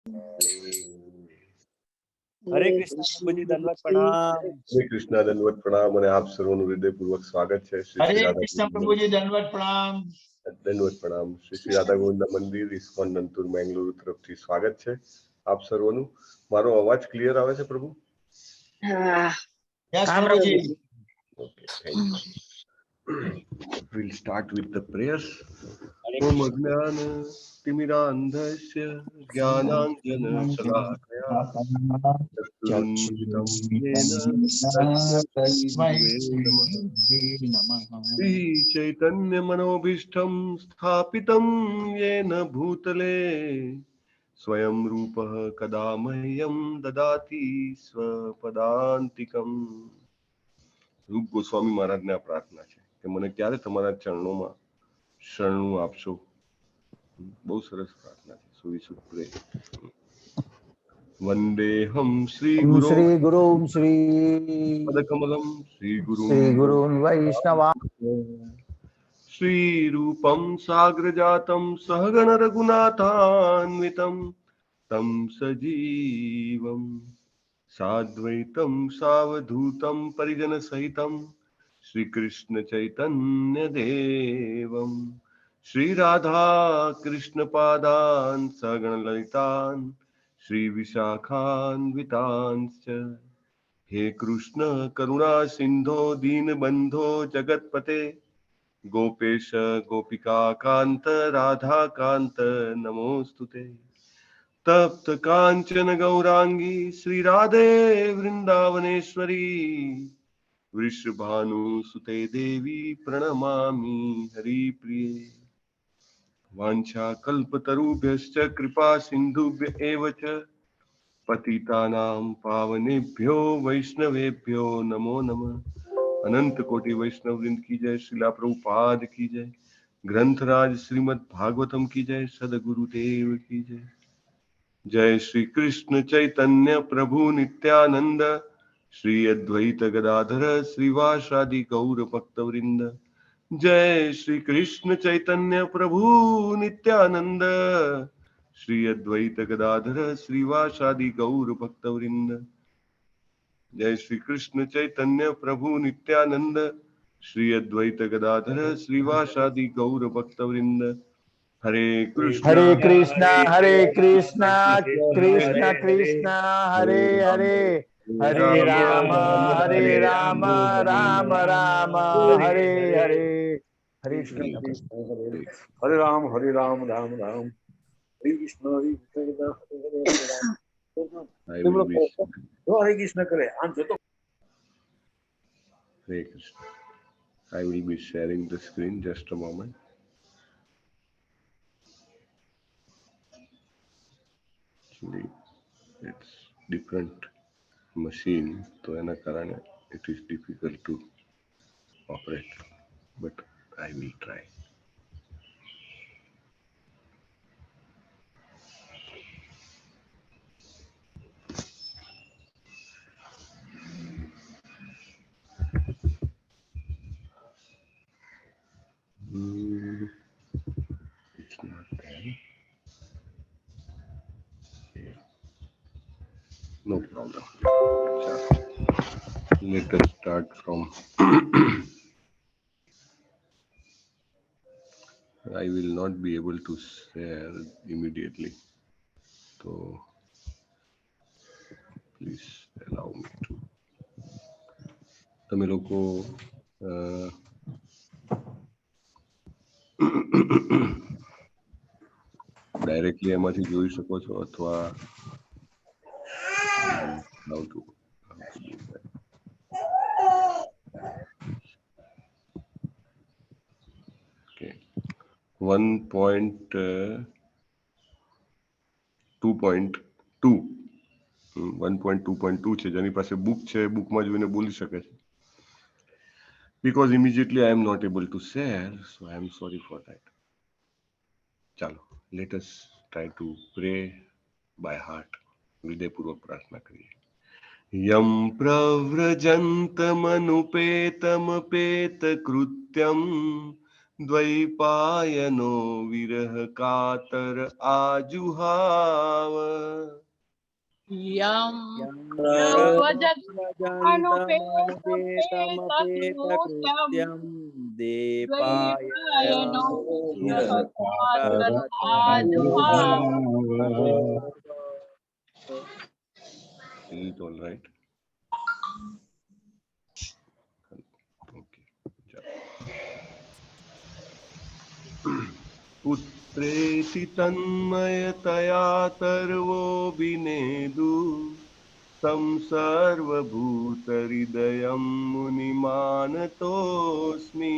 હરે કૃષ્ણ પ્રભુજી, દંડવત પ્રણામ. હરે કૃષ્ણ, દંડવત પ્રણામ અને આપ સર્વનું હૃદયપૂર્વક સ્વાગત છે. હરે કૃષ્ણ પ્રભુજી, દંડવત પ્રણામ. દંડવત પ્રણામ. શ્રી રાધા ગોવિંદ મંદિર ઇસ્કોન નંતુર બેંગલુરુ તરફથી સ્વાગત છે આપ સર્વનું. મારો અવાજ ક્લિયર આવે છે પ્રભુ? યસ પ્રભુજી. Okay, thank you. We'll start with the prayers. Om Ajnana Timirandhasya Jnananjana Shalakaya Chakshurunnilitam Yena Tasmai Shri Shri Chaitanya Manobhishtam Sthapitam Yena Bhutale Swayam Rupah Kada Mahyam Dadati Swapadantikam. રૂપ ગોસ્વામી મહારાજને આ પ્રાર્થના છે કે મને ક્યારે તમારા ચરણોમાં શરણું આપશો. બહુ સરસ પ્રાર્થના છે. સો વી શુડ પ્રે. વંદેહમ શ્રી ગુરુ શ્રી પદકમલમ શ્રી ગુરુ વૈષ્ણવા શ્રી રૂપમ સાગ્રજાતમ સહગણ રઘુનાથાન્વિતમ તમ સજીવમ સાદ્વૈતમ સાવધૂતમ પરિજન સહિતમ શ્રી કૃષ્ણ ચૈતન્ય દેવમ શ્રી રાધા કૃષ્ણ પાદાન સગણ લલિતાન શ્રી વિશાખાન્વિતાંશ્ચ. હે કૃષ્ણ કરુણા સિંધો દીનબંધો જગતપતે ગોપેશ ગોપિકા કાંત રાધા કાંત નમોસ્તુતે. તપ્ત કાંચન ગૌરાંગી શ્રી રાધે વૃંદાવનેશ્વરી વૃષભાનુસુતે દેવી પ્રણમામિ હરિપ્રિયે. વાંછા કલ્પતરુભ્યશ્ચ કૃપા સિંધુભ્ય એવ ચ પતિતાનાં પાવનેભ્યો વૈષ્ણવેભ્યો નમો નમઃ. અનંત કોટિ વૈષ્ણવ વૃંદ કી જય. શ્રીલા પ્રભુપાદ કી જય. ગ્રંથરાજ શ્રીમદ ભાગવતમ કી જય. સદગુરુદેવ કી જય. જય શ્રી કૃષ્ણ ચૈતન્ય પ્રભુ નિત્યાનંદ શ્રી અદ્વૈત ગદાધર શ્રીવાસાદિ ગૌર ભક્તવૃંદ. જય શ્રી કૃષ્ણ ચૈતન્ય પ્રભુ નિત્યાનંદ શ્રી અદ્વૈત ગદાધર શ્રીવાસાદિ ગૌર ભક્તવૃંદ. જય શ્રી કૃષ્ણ ચૈતન્ય પ્રભુ નિત્યાનંદ શ્રી અદ્વૈત ગદાધર શ્રીવાસાદિ ગૌર ભક્તવૃંદ. હરે કૃષ્ણ હરે કૃષ્ણ કૃષ્ણ કૃષ્ણ હરે હરે હરે રામ રામ રામ હરે હરે. હરે કૃષ્ણ. હરે રામ રામ રામ હરે કૃષ્ણ હરે કૃષ્ણ કરે આમ જતો. Hare Krishna. I will be sharing the screen. Just a moment. Actually, it's different machine, so એના કારણે it is difficult to operate, but I will try. It's not there. Okay. No problem. Let us start from. I will not be able to share immediately. So please allow me to. તમે લોકો directly એમાંથી જોઈ શકો છો અથવા how to do that. Okay. 1.2.2 1.2.2 છે. જેની પાસે બુક છે બુકમાં જોઈને બોલી શકે છે. Because immediately I am not able to share, so I am sorry for that. ચાલો, let us try to pray by heart. હૃદયપૂર્વક પ્રાર્થના કરીએ. યમ પ્રવ્રજંતમનુપેતમપેત કૃત્યમ द्वैपायनो विरह कातर आजुहाव यं अनुपेतमपेतकृत्यं द्वैपायनो दीपायनो Is it all right? Okay. पुत्रेति तन्मयतया सर्वो विनेदु तं सर्वभूतहृदयं मुनिमानतोऽस्मि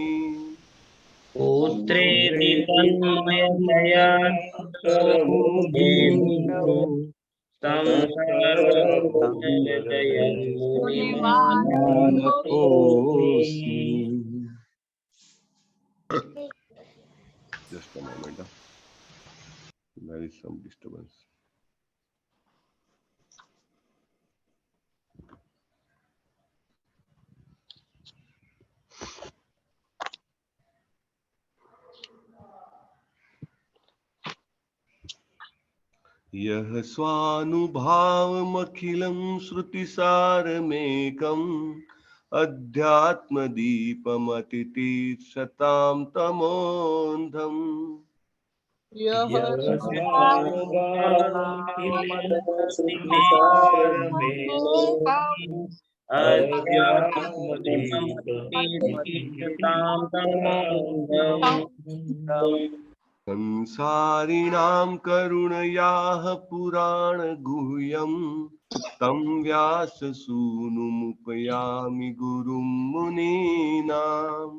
पुत्रेति तन्मयतया सर्वभूतेषु तं सर्वभूतहृदयं मुनिमानतोऽस्मि। Just a moment. There is some disturbance. यः स्वानुभावमखिलं श्रुतिसारमेकम् अध्यात्मदीपमतितीर्षतां तमोऽन्धम् यः संसारिणां करुणयाः पुराणगुह्यं तं व्याससूनुमुपयामि गुरुं मुनीनाम्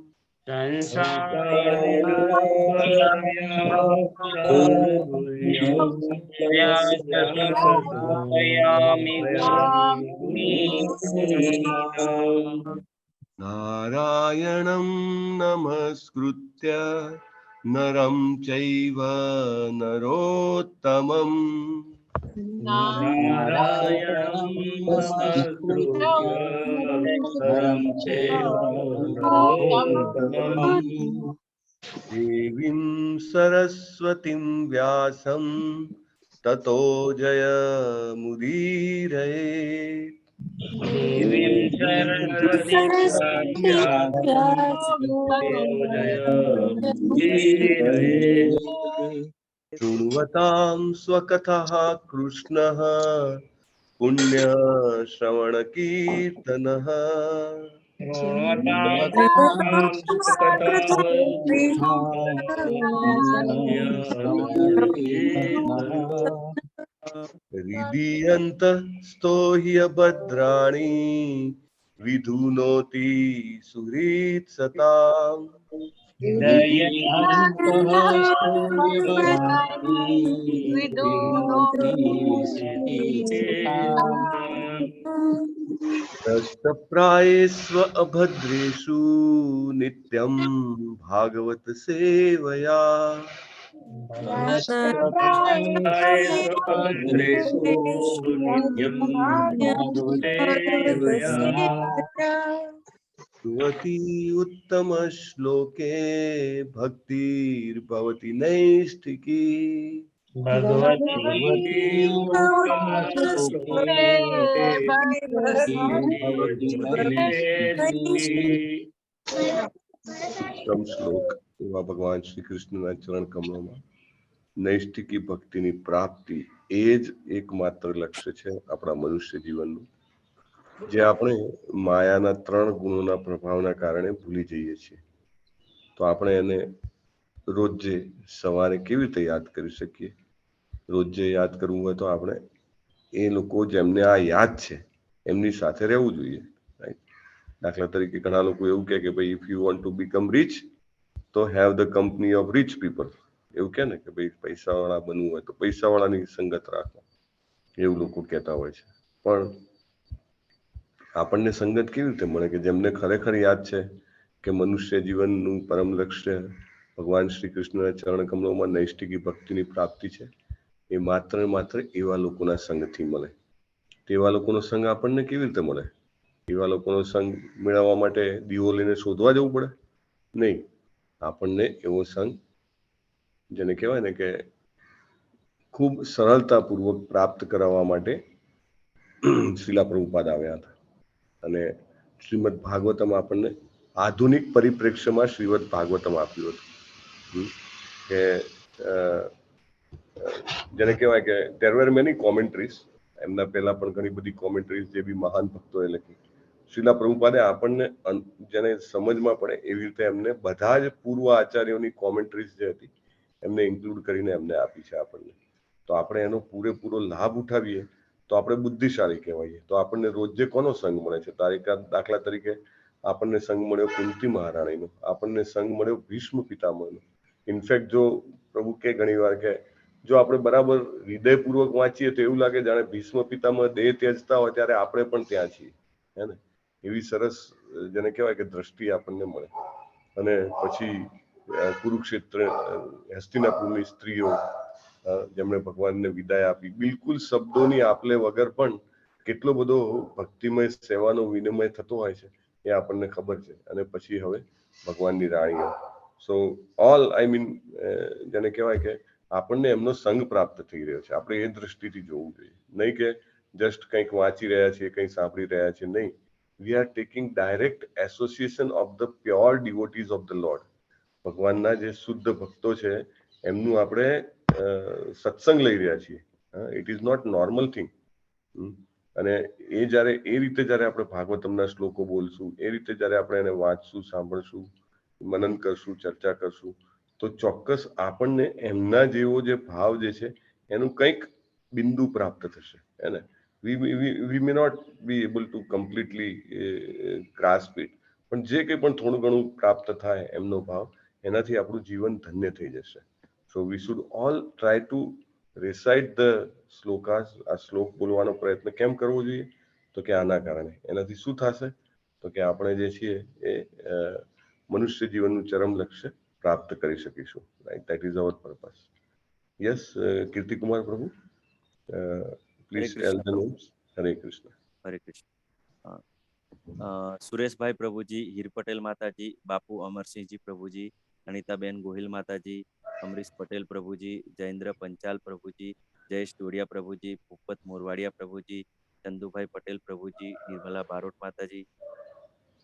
नारायणं नमस्कृत्य नरं चैव नरोत्तमम् देवीं सरस्वतीं व्यासं ततो जयमुदीरये शृण्वतां स्वकथः कृष्णः पुण्यश्रवणकीर्तनः हृदीयन्तस्तो ह्यभद्राणि विधुनोति सुहृत्सताम् नष्टप्रायेष्व अभद्रेषु नित्यं भागवत सेवया भगवती उत्तमश्लोके भक्तिर्भवति नैष्ठिकी उत्तम श्लोक એવા ભગવાન શ્રી કૃષ્ણના ચરણ કમળોમાં નૈષ્ઠિકી ભક્તિની પ્રાપ્તિ એ જ એકમાત્ર લક્ષ્ય છે આપણા મનુષ્ય જીવનનું, જે આપણે માયાના 3 ગુણોના પ્રભાવના કારણે ભૂલી જઈએ છીએ. તો આપણે એને રોજે સવારે કેવી રીતે યાદ કરી શકીએ? રોજે યાદ કરવું હોય તો આપણે એ લોકો જેમને આ યાદ છે એમની સાથે રહેવું જોઈએ, રાઈટ? દાખલા તરીકે ઘણા લોકો એવું કહે કે ભાઈ if you want to become rich તો have the company of rich people. એવું કહે ને કે ભાઈ પૈસાવાળા બનવું હોય તો પૈસાવાળાની સંગત રાખો, એવું લોકો કહેતા હોય છે. પણ આપણને સંગત કેવી રીતે મળે કે જેમને ખરેખર યાદ છે કે મનુષ્ય જીવનનું પરમ લક્ષ્ય ભગવાન શ્રી કૃષ્ણના ચરણ કમળોમાં નૈષ્ઠિકી ભક્તિની પ્રાપ્તિ છે. એ માત્ર ને માત્ર એવા લોકોના સંગથી મળે. તેવા લોકોનો સંગ આપણને કેવી રીતે મળે? એવા લોકોનો સંગ મેળવવા માટે દીવો લઈને શોધવા જવું પડે? નહીં. આપણને એવો સંગ જેને કહેવાય ને કે ખૂબ સરળતાપૂર્વક પ્રાપ્ત કરાવવા માટે શ્રીલા પ્રભુપાદ આવ્યા હતા. અને શ્રીમદ ભાગવતમ આપણને આધુનિક પરિપ્રેક્ષ્યમાં શ્રીમદ ભાગવતમ આપ્યું હતું કે જેને કહેવાય કે there were many commentaries. એમના પહેલા પણ ઘણી બધી કોમેન્ટ્રીઝ જે બી મહાન ભક્તોએ લખી. શ્રીલા પ્રભુપાદે આપણને જેને સમજમાં પડે એવી રીતે એમને બધા જ પૂર્વ આચાર્યોની કોમેન્ટ્રીઝ જે હતી એમને ઇન્ક્લુડ કરીને એમને આપી છે આપણને. તો આપણે એનો પૂરેપૂરો લાભ ઉઠાવીએ તો આપણે બુદ્ધિશાળી કહેવાઈએ. તો આપણને રોજ જે કોનો સંગ મળે છે, દાખલા તરીકે આપણને સંગ મળ્યો કુંતી મહારાણીનો, આપણને સંગ મળ્યો ભીષ્મ પિતામહનો. ઇનફેક્ટ જો પ્રભુ કે ઘણી વાર કે જો આપણે બરાબર હૃદયપૂર્વક વાંચીએ તો એવું લાગે જાણે ભીષ્મ પિતામહ દેહ ત્યજતા હોય ત્યારે આપણે પણ ત્યાં છીએ, હે ને? એવી સરસ જેને કહેવાય કે દ્રષ્ટિ આપણને મળે. અને પછી કુરુક્ષેત્ર હસ્તિનાપુરની સ્ત્રીઓ જેમણે ભગવાનને વિદાય આપી, બિલકુલ શબ્દોની આપલે વગર પણ કેટલો બધો ભક્તિમય સેવાનો વિનિમય થતો હોય છે એ આપણને ખબર છે. અને પછી હવે ભગવાનની રાણીઓ. સો ઓલ આઈ મીન જેને કહેવાય કે આપણને એમનો સંગ પ્રાપ્ત થઈ રહ્યો છે. આપણે એ દ્રષ્ટિથી જોવું જોઈએ, નહીં કે જસ્ટ કંઈક વાંચી રહ્યા છીએ, કંઈક સાંભળી રહ્યા છીએ. નહીં, we are taking direct association of the pure devotees of the lord. ભગવાનના જે શુદ્ધ ભક્તો છે એમનું આપણે સત્સંગ લઈ રહ્યા છીએ. It is not normal thing. અને એ જ્યારે એ રીતે જ્યારે આપણે ભાગવતમના શ્લોકો બોલશું, એ રીતે જ્યારે આપણે એને વાંચશું, સાંભળશું, મનન કરશું, ચર્ચા કરશું, તો ચોક્કસ આપણને એમના જેવો જે ભાવ જે છે એનું કંઈક બિંદુ પ્રાપ્ત થશે. એને we may not be able to completely grasp it, પણ જે કંઈ પણ થોડું ઘણું પ્રાપ્ત થાય એમનો ભાવ, એનાથી આપણું જીવન ધન્ય થઈ જશે. So we should all try to recite the shlokas. આ શ્લોક બોલવાનો પ્રયત્ન કેમ કરવો જોઈએ? તો કે આના કારણે એનાથી શું થશે? તો કે આપણે જે છીએ એ મનુષ્ય જીવનનું ચરમ લક્ષ્ય પ્રાપ્ત કરી શકીશું. Right, that is our purpose. Yes, Kirtikumar Prabhu, please tail the names. હરે કૃષ્ણ. હરે કૃષ્ણ. સુરેશભાઈ પ્રભુજી, હીર પટેલ માતાજી, બાપુ અમરસિંહજી પ્રભુજી, અનિતાબેન ગોહિલ માતાજી, અમરીશ પટેલ પ્રભુજી, જયેન્દ્ર પંચાલ પ્રભુજી, જયેશ ડોડિયા પ્રભુજી, ભૂપત મોરવાડિયા પ્રભુજી, ચંદુભાઈ પટેલ પ્રભુજી, નિર્મલા બારોટ માતાજી,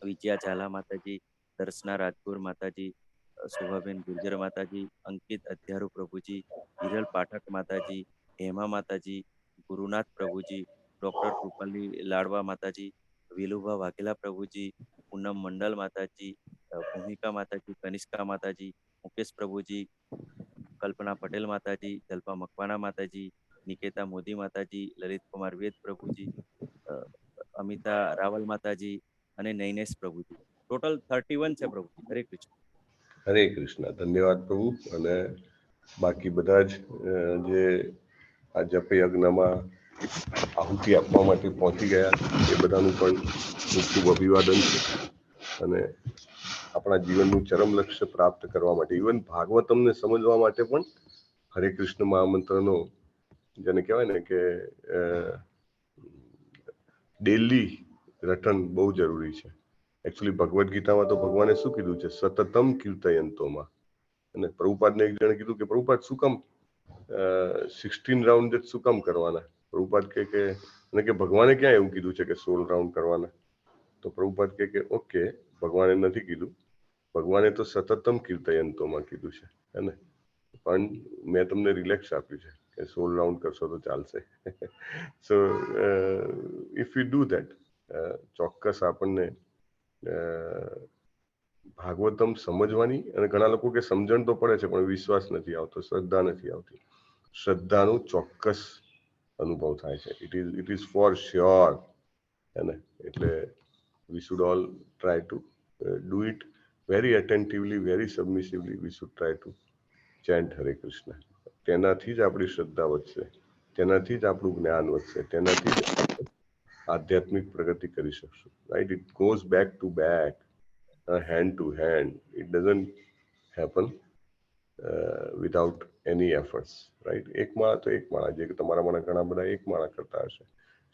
વિજયા ઝાલા માતાજી, દર્શના રાજગોર માતાજી, શોભાબેન ગુર્જર માતાજી, અંકિત અધ્યારુ પ્રભુજી, હિરલ પાઠક માતાજી, હેમા માતાજી, ગુરુનાથ પ્રભુજી, ડોક્ટર કૃપાલી લાડવા માતાજી, વિલુભા વાઘેલા પ્રભુજી, પૂનમ મંડલ માતાજી, ભૂમિકા માતાજી, કનિષ્કા માતાજી, મુકેશ પ્રભુજી, કલ્પના પટેલ માતાજી, જલ્પા મકવાણા માતાજી, નિકેતા મોદી માતાજી, લલિત કુમાર વેદ પ્રભુજી, અમિતા રાવલ માતાજી અને નૈનેશ પ્રભુજી. ટોટલ 31 છે પ્રભુજી. હરે કૃષ્ણ. હરે કૃષ્ણ. ધન્યવાદ પ્રભુ. અને બાકી બધા જ જે આ જપ યજ્ઞમાં આહુતિ આપવા માટે પહોંચી ગયા એ બધાનું પણ ખૂબ ખૂબ અભિવાદન છે. અને આપણા જીવનનું ચરમ લક્ષ્ય પ્રાપ્ત કરવા માટે, ઇવન ભાગવતમને સમજવા માટે પણ હરે કૃષ્ણ મહામંત્રનો જેને કહેવાય ને કે ડેલી રટન બહુ જરૂરી છે. એકચ્યુઅલી ભગવદ્ ગીતામાં તો ભગવાને શું કીધું છે? સતતમ કીર્તયંતોમાં. અને પ્રભુપાદને એક જણે કીધું કે પ્રભુપાદ શું કામ 16 રાઉન્ડ જ શું કામ કરવાના? પ્રભુપાદ કે અને કે ભગવાને ક્યાં એવું કીધું છે કે 16 રાઉન્ડ કરવાના? તો પ્રભુપાદ કે ઓકે, ભગવાને નથી કીધું, ભગવાને તો સતતમ કીર્તયંતોમાં કીધું છે, હે ને? પણ મેં તમને રિલેક્સ આપ્યું છે કે 16 રાઉન્ડ કરશો તો ચાલશે. સો ઇફ યુ ડુ ધેટ, ચોક્કસ આપણને ભાગવતમ સમજવાની, અને ઘણા લોકો કે સમજણ તો પડે છે પણ વિશ્વાસ નથી આવતો, શ્રદ્ધા નથી આવતી. શ્રદ્ધાનો ચોક્કસ અનુભવ થાય છે. ઇટ ઇઝ ફોર શ્યોર, હે ને? એટલે we should all try to do it very attentively, very submissively. We should try to chant Hare Krishna. તેનાથી જ આપણી શ્રદ્ધા વધશે, તેનાથી જ આપણું જ્ઞાન વધશે, તેનાથી જ આધ્યાત્મિક પ્રગતિ કરી શકશું. Right? It goes back to back, hand to hand. It doesn't happen without any efforts, right? એક માળા તો એક માળા, જે તમારા મને ઘણા બધા એક માળા કરતા હશે.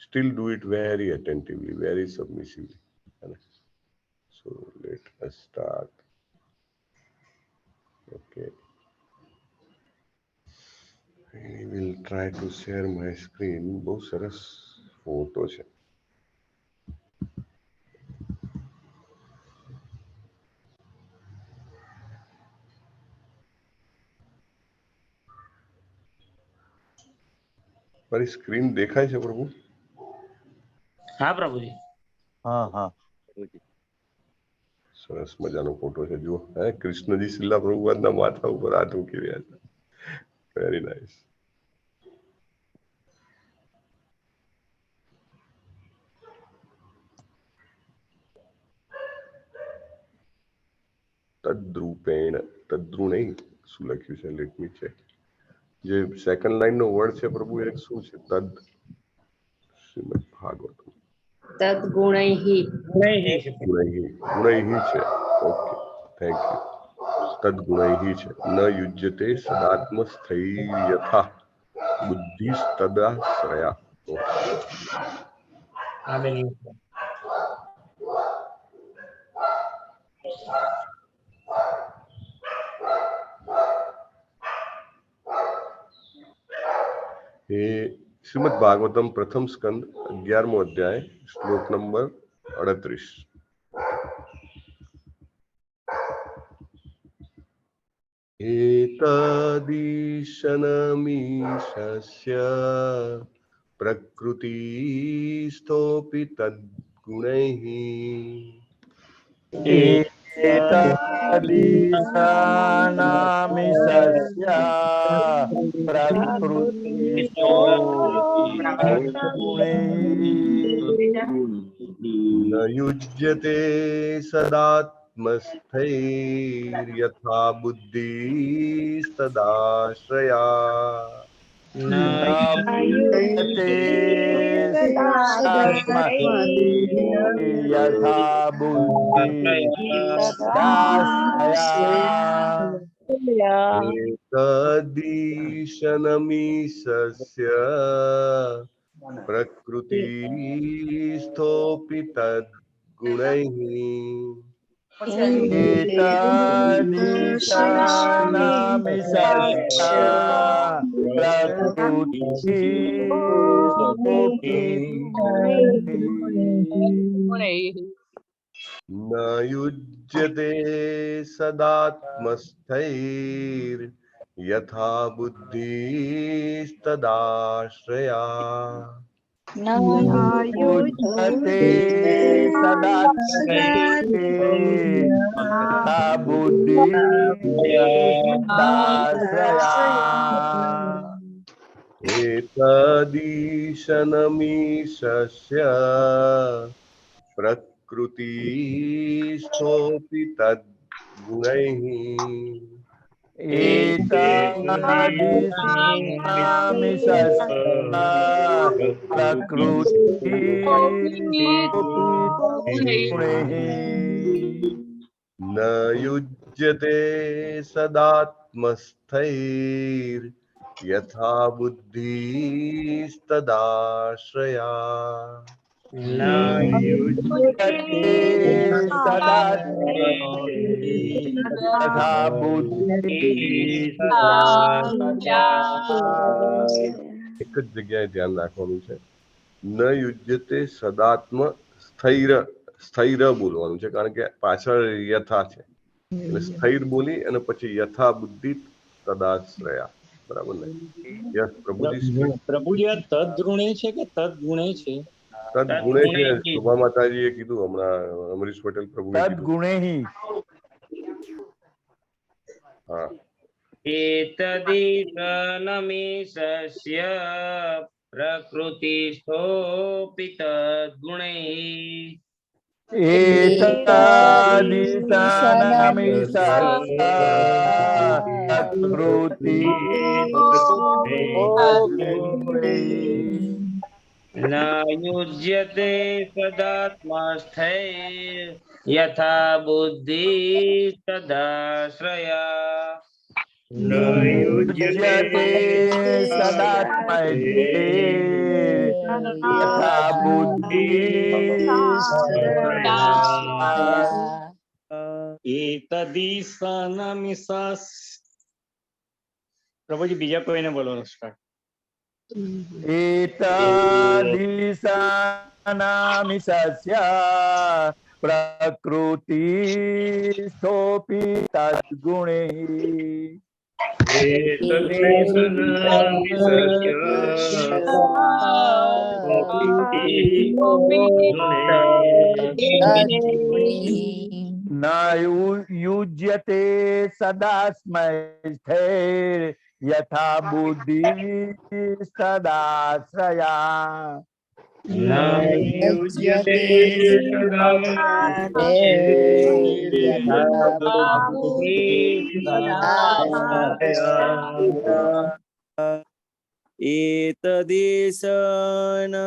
Still do it very attentively, very submissively. So let us start. Okay. I will try to share my screen. બહુ સરસ ફોટો છે. મારી સ્ક્રીન દેખાય છે પ્રભુ? હા પ્રભુજી. हाँ हाँ પ્રભુજી. સરસ મજાનો ફોટો છે જુઓ. હે કૃષ્ણજી શિલા પ્રભુપાદના માથા ઉપર હાથ મૂકી રહ્યા છે. Very nice. તદ્રુપેણ, તદ્રુ નહીં, શું લખ્યું છે? Let me check. જે સેકન્ડ લાઈન નો વર્ડ છે પ્રભુ એ શું છે? તદ શ્રીમદ ભાગવતમ તદ્ગુણૈઃ ગુણૈઃ છે. Okay, thank you. તદ્ગુણૈઃ છે. ન યુજ્યતે સદાત્મ સ્થૈર્યથા બુદ્ધિસ્તદાશ્રયા. એ શ્રીમદ ભાગવતમ પ્રથમ સ્કંદ 11મો અધ્યાય શ્લોક નંબર 38. एतदीशनमीशस्य प्रकृतिस्थोऽपि तद्गुणैः एतदीशानामिषस्य प्रकृतिस्थो गुणैः न युज्यते सदात्मस्थैर्यथा बुद्धिस्तदाश्रया न युज्यते यथा बुद्धिदाश्रया एतदीशनमीशस्य प्रकृतिस्थोऽपि तद्गुणैः एतदीशानामिषस्य प्रकृतिस्थोऽपि न युज्यते सदात्मस्थैर्यथा बुद्धिस्तदाश्रया युज्यते सदा बुद्धिदाश्रया एतदीशनमीशस्य प्रकृतिस्थोऽपि तद्गुणैः न युज्यते सदात्मस्थैर्यथा बुद्धिस्तदाश्रया न युज्यते यथा એક જ જગ્યાએ ધ્યાન રાખવાનું છે. ન યુજ્યતે સદાત્મ સ્થૈર, સ્થૈર બોલવાનું છે કારણ કે પાછળ યથા છે એટલે સ્થૈર બોલી અને પછી યથા બુદ્ધિ તદાશ્રયા. બરાબર ને? યસ પ્રભુજી. પ્રભુજી આ તદ્ગુણે છે કે તદ્ગુણે છે? તદ્ગુણે છે. શોભા માતાજીએ કીધું હમણાં, અમરીશ પટેલ પ્રભુએ કીધું. तद्गुणैः હા, एतदीशनमीशस्य प्रकृतिस्थोऽपि तद्गुणैः एतदीशानामिषस्य न युज्यते सदात्मस्थैर्यथा बुद्धिस्तदाश्रया न युज्यते सदात्मैर्यथा बुद्धिः એતદીશાનામિષાસ પ્રભુજી બીજા કોઈને બોલવાનું સ્ટાર્ટ. एतादृशानामिषस्य प्रकृतिस्थोऽपि तद्गुणैः न युज्यते सदास्मै यथा बुद्धिस्तदाश्रया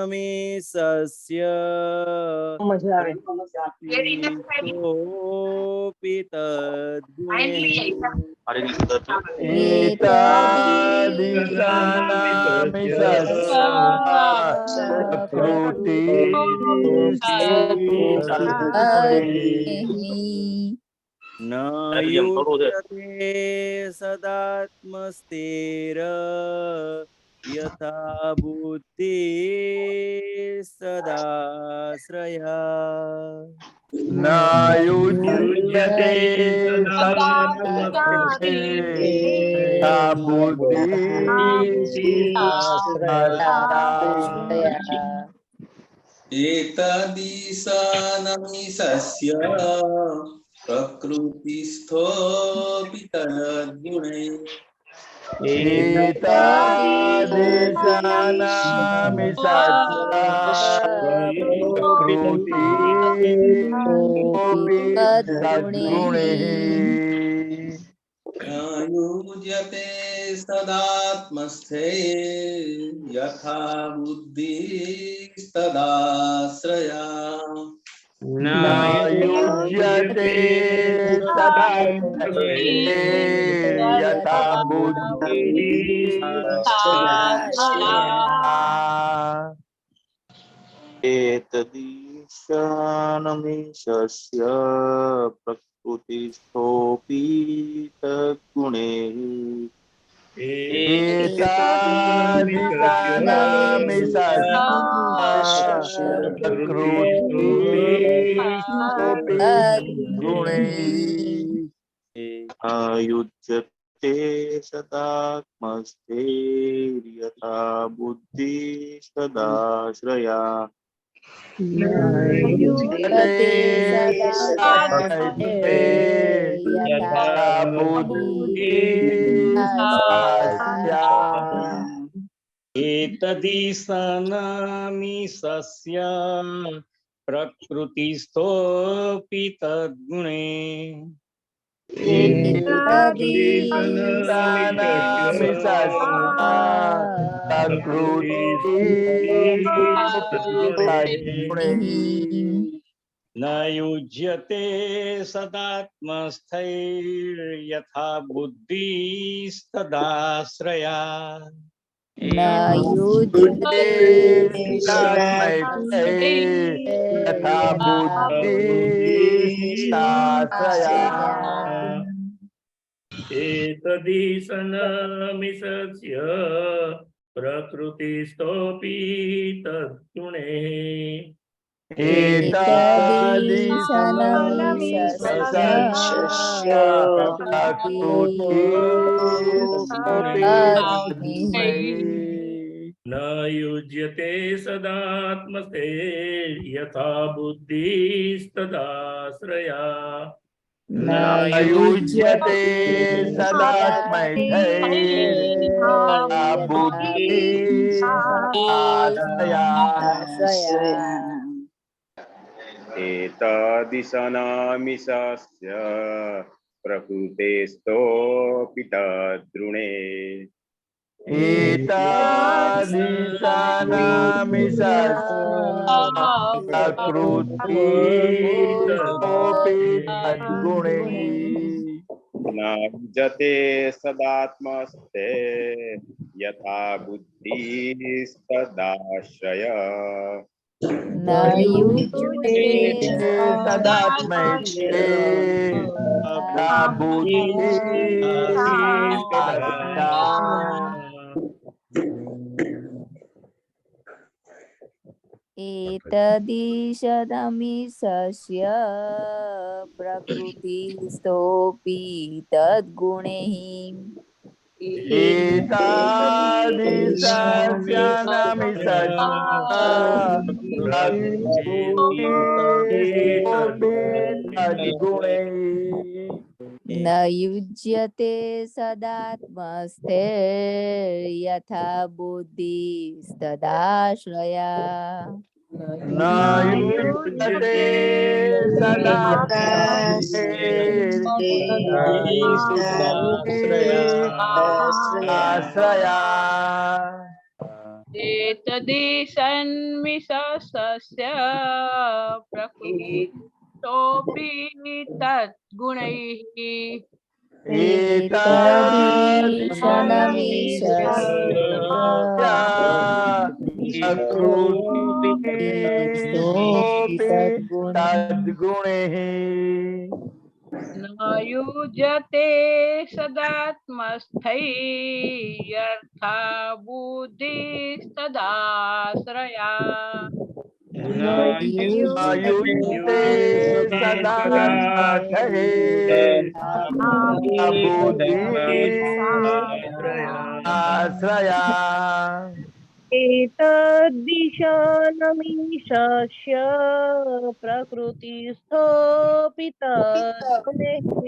एतदेशनमेषस्य प्रकृतिस्थोऽपि तद्गुणैः एतादृशानामिषस्य प्रकृतिस्थोऽपि न युज्यते सदात्मस्तेर यथा बुद्धि सदाश्रया न युज्यते सदात्मस्ते यथा बुद्धिराश्रया एतदीशानमिषस्य प्रकृतिस्थोऽपि तद्गुणैः प्रकृतिस्थोऽपि तद्गुणैः न युज्यते सदात्मस्थे यथा बुद्धिस्तदाश्रया न युज्यते सदात्मस्ते यथा बुद्धिराश्रया एतदीशानमीशस्य प्रकृतिस्थोऽपि तद्गुणैः युज्यते सदात्मस्ते यथा बुद्धिस्तदाश्रया एतदीशानामिषस्य प्रकृतिस्थोऽपि तद्गुणैः न युज्यते सदात्मस्थैर्यथा बुद्धिस्तदाश्रया यथा बुद्धिराश्रया एतदीशानमिषस्य प्रकृतिस्थोऽपि तद्गुणैः न युज्यते सदात्मस्ते यथा बुद्धिस्तदाश्रया न युज्यते सदात्मैथैर्यथा बुद्धिराश्रया एतदीशानमीशस्य प्रकृतेस्थोऽपि तद्गुणे प्रकृतिस्थोऽपि तद्गुणैः न युज्यते सदात्मस्ते यथा बुद्धिस्तदाश्रया न युज्यते सदात्मैते बुद्धि एतदीशदमिषस्य प्रकृतिस्थोऽपि तद्गुणैः न युज्यते सदात्मस्थैर्यथा बुद्धिस्तदाश्रया न युज्यते आश्रया एतदेशन्मिषस्य प्रकृतिस्थोऽपि तद्गुणैः तद्गुणैः न युज्यते सदात्मस्थैर्यथा बुद्धिस्तदाश्रया युज्यते आश्रया एतद्दिशनमीशस्य प्रकृतिस्थोऽपि तद्गुणैः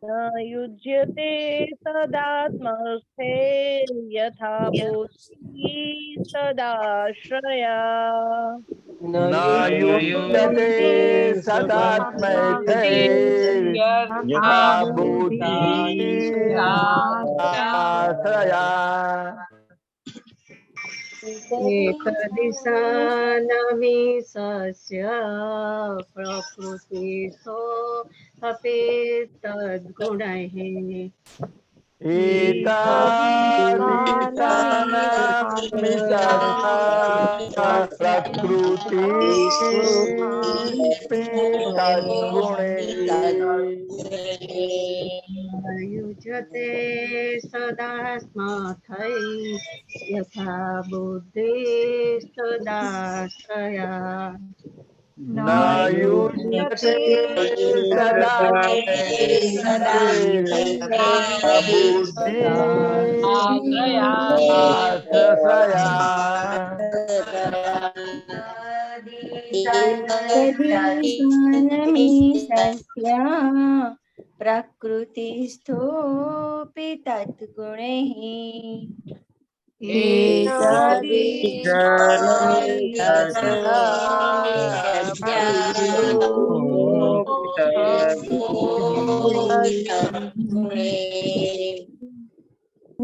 न युज्यते तदात्मस्थैर्यथा बुद्धिस्तदाश्रया न युज्यते सदात्मैर्यथा बुद्धिराश्रया एतदिशानमीशस्य प्रकृतिस्थोऽपि तद्गुणैः युज्यते सदात्मस्थैर्यथा बुद्धिस्तदाश्रया न युज्यते एतदीशनमीशस्य प्रकृतिस्थोऽपि तद्गुणैः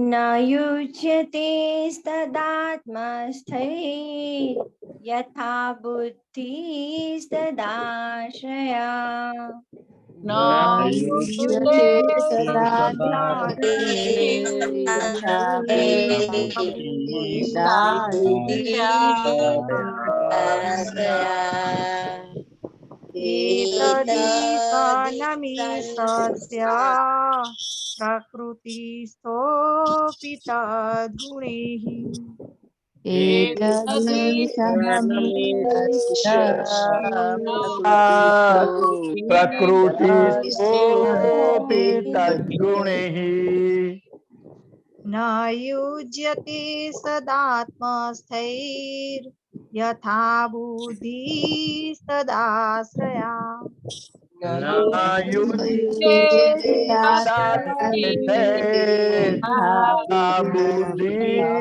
न युज्यते तदात्मस्थैर्यथा बुद्धिस्तदाश्रया न युज्यते एतदीशनमीशस्य प्रकृतिस्थोऽपि तद्गुणैः प्रकृतिस्थोऽपि तद्गुणैः न युज्यते सदात्मस्थैर्यथा बुद्धिस्तदाश्रया न युज्यते सदात्मैर्यथा बुद्धिराश्रया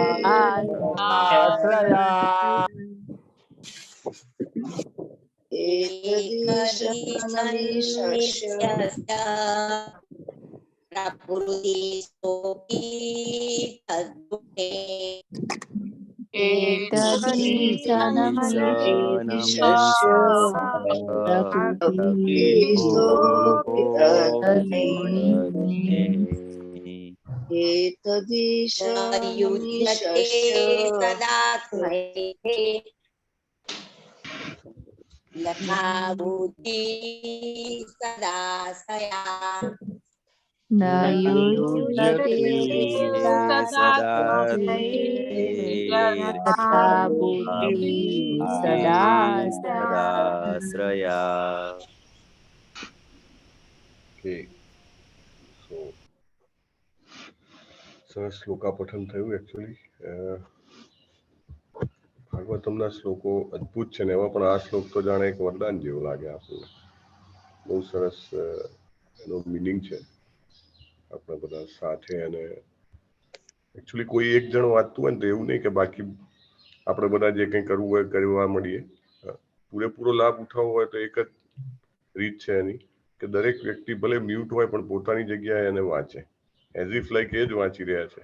युज्यते सदात्मने यथा बुद्धि सदाश्रया न युज्यते यथा बुद्धिः सदाश्रया. ઓકે, સો સરસ શ્લોકા પઠન થયું. એકચ્યુઅલી ભાગવતમના શ્લોકો અદ્ભુત છે ને એમાં પણ આ શ્લોક તો જાણે એક વરદાન જેવું લાગે આપણને. બહુ સરસ એનો મિનિંગ છે. આપણે બધા સાથે અને એકચ્યુઅલી કોઈ એક જણ વાંચતું હોય ને તો એવું નહીં કે બાકી આપણે બધા જે કંઈ કરવું હોય કરવા મળીએ. પૂરેપૂરો લાભ ઉઠાવવો હોય તો એક જ રીત છે એની કે દરેક વ્યક્તિ ભલે મ્યુટ હોય પણ પોતાની જગ્યાએ એને વાંચે. એઝ ઇફ લાઈક એ જ વાંચી રહ્યા છે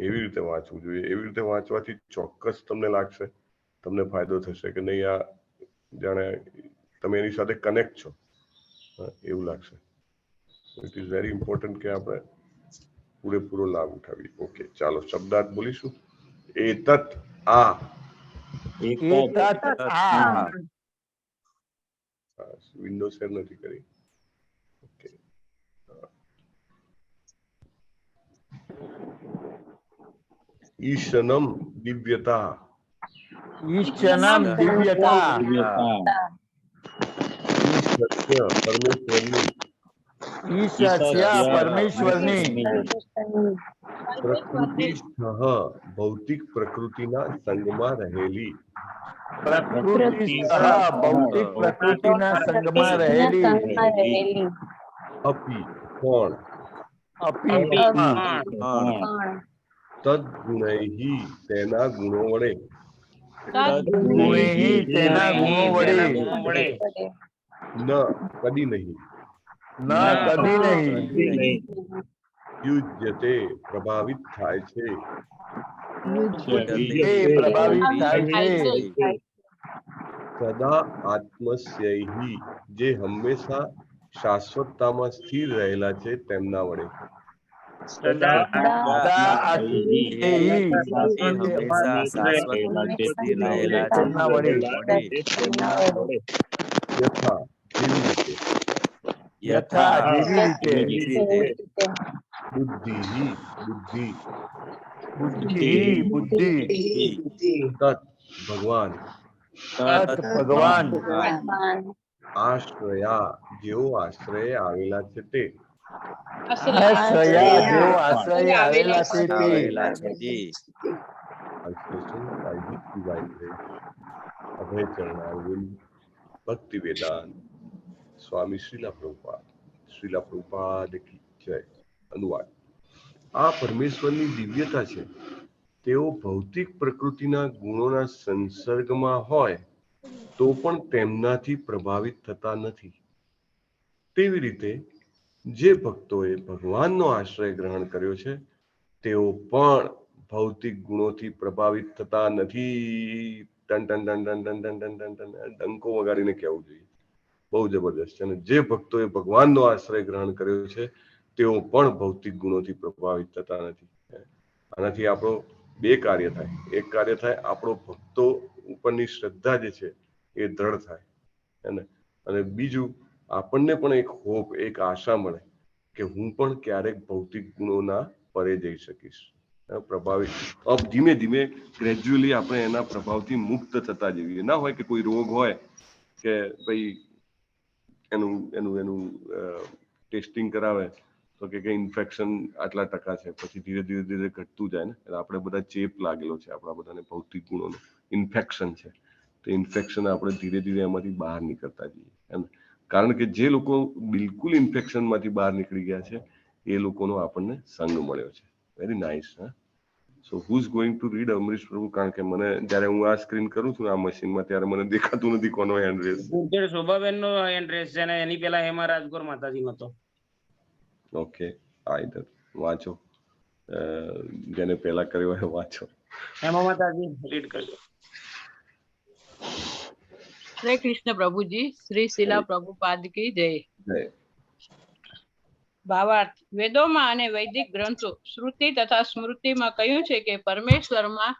એવી રીતે વાંચવું જોઈએ. એવી રીતે વાંચવાથી ચોક્કસ તમને લાગશે, તમને ફાયદો થશે કે નહીં આ જાણે તમે એની સાથે કનેક્ટ છો એવું લાગશે. ઇટ ઇઝ વેરી ઇમ્પોર્ટન્ટ કે આપણે પૂરેપૂરો લાભ ઉઠાવીએ. ઓકે, ચાલો શબ્દાર્થ બોલીશું. એતત આ વિન્ડો શેર નથી કરી. ઓકે, ઈશનમ દિવ્યતા ઈશનમ દિવ્યતા ઈશસ્ય પરમેશ્વરની ઈશસ્ય પરમેશ્વરની પ્રકૃતિસ્થ ભૌતિક પ્રકૃતિના સંગમાં રહેલી પ્રકૃતિસ્થ ભૌતિક પ્રકૃતિના સંગમાં રહેલી અપી પણ અપી તદ્ગુણૈહિ તેના ગુણો વડે ગુણૈહિ તેના ગુણો વડે ન કદી નહીં ન કદી નહીં યુજ્યતે પ્રભાવિત થાય છે એ પ્રભાવિત થાય છે સદા આત્મસ્યૈહિ જે હંમેશા શાશ્વતતામાં સ્થિર રહેલા છે તેમના વડે યથા જેવી રીતે બુદ્ધિ તત ભગવાન આશ્રયા જેઓ આશ્રય આવેલા છે તે અભય ચરણારવિંદ ભક્તિ વેદાંત સ્વામી શ્રીલા પ્રભુપાદ કી જય. અનુવાદ. આ પરમેશ્વરની દિવ્યતા છે. તેઓ ભૌતિક પ્રકૃતિના ગુણોના સંસર્ગમાં હોય તો પણ તેમનાથી પ્રભાવિત થતા નથી. તેવી રીતે જે ભક્તોએ ભગવાનનો આશ્રય ગ્રહણ કર્યો છે તેઓ પણ ભૌતિક ગુણોથી પ્રભાવિત થતા નથી. Ton ton ton ton ton ton ton ton ton ડંકો વગાડીને કહેવું જોઈએ. બહુ જબરદસ્ત છે. અને જે ભક્તોએ ભગવાનનો આશ્રય ગ્રહણ કર્યો છે તેઓ પણ ભૌતિક ગુણોથી પ્રભાવિત થતા નથી. આનાથી આપણો બે કાર્ય થાય. એક કાર્ય થાય આપણો ભક્તો ઉપરની શ્રદ્ધા જે છે એ દ્રઢ થાય અને બીજું આપણને પણ એક હોપ, એક આશા મળે કે હું પણ ક્યારેક ભૌતિક ગુણોના પરે જઈ શકીશ. પ્રભાવિત ધીમે ધીમે ગ્રેજ્યુઅલી આપણે એના પ્રભાવથી મુક્ત થતા જઈએ. ના હોય કે કોઈ રોગ હોય કે ભાઈ એનું ટેસ્ટિંગ કરાવે તો કે ઇન્ફેક્શન આટલા ટકા છે, પછી ધીરે ધીરે ઘટતું જાય ને. એટલે આપણે બધા ચેપ લાગેલો છે આપણા બધાને ભૌતિક ગુણોનો. ઇન્ફેક્શન છે તો ઇન્ફેક્શન આપણે ધીરે ધીરે એમાંથી બહાર નીકળતા જઈએ એમ. કારણ કે જે લોકો બિલકુલ ઇન્ફેક્શનમાંથી બહાર નીકળી ગયા છે એ લોકોનો આપણને સંગ મળ્યો છે. Very nice. So who is going to read Amrish પ્રભુ? કારણ કે મને જ્યારે હું આ સ્ક્રીન કરું છું આ મશીનમાં ત્યારે મને દેખાતું નથી કોનો હેન્ડ રેસ. શોભાબેન નો હેન્ડ રેસ છે અને એની પહેલા હેમા રાજગોર માતાજી નો હતો. ઓકે, આઈધર વાંચો, જેને પહેલા કર્યો હોય વાંચો. હેમા માતાજી લીડ કરજો. શ્રી કૃષ્ણ પ્રભુજી, શ્રી શિલા પ્રભુપાદ કી જય. ભાવાર્થ: વેદોમાં અને વૈદિક ગ્રંથો, શ્રુતિ તથા સ્મૃતિમાં કહ્યું છે કે પરમેશ્વરમાં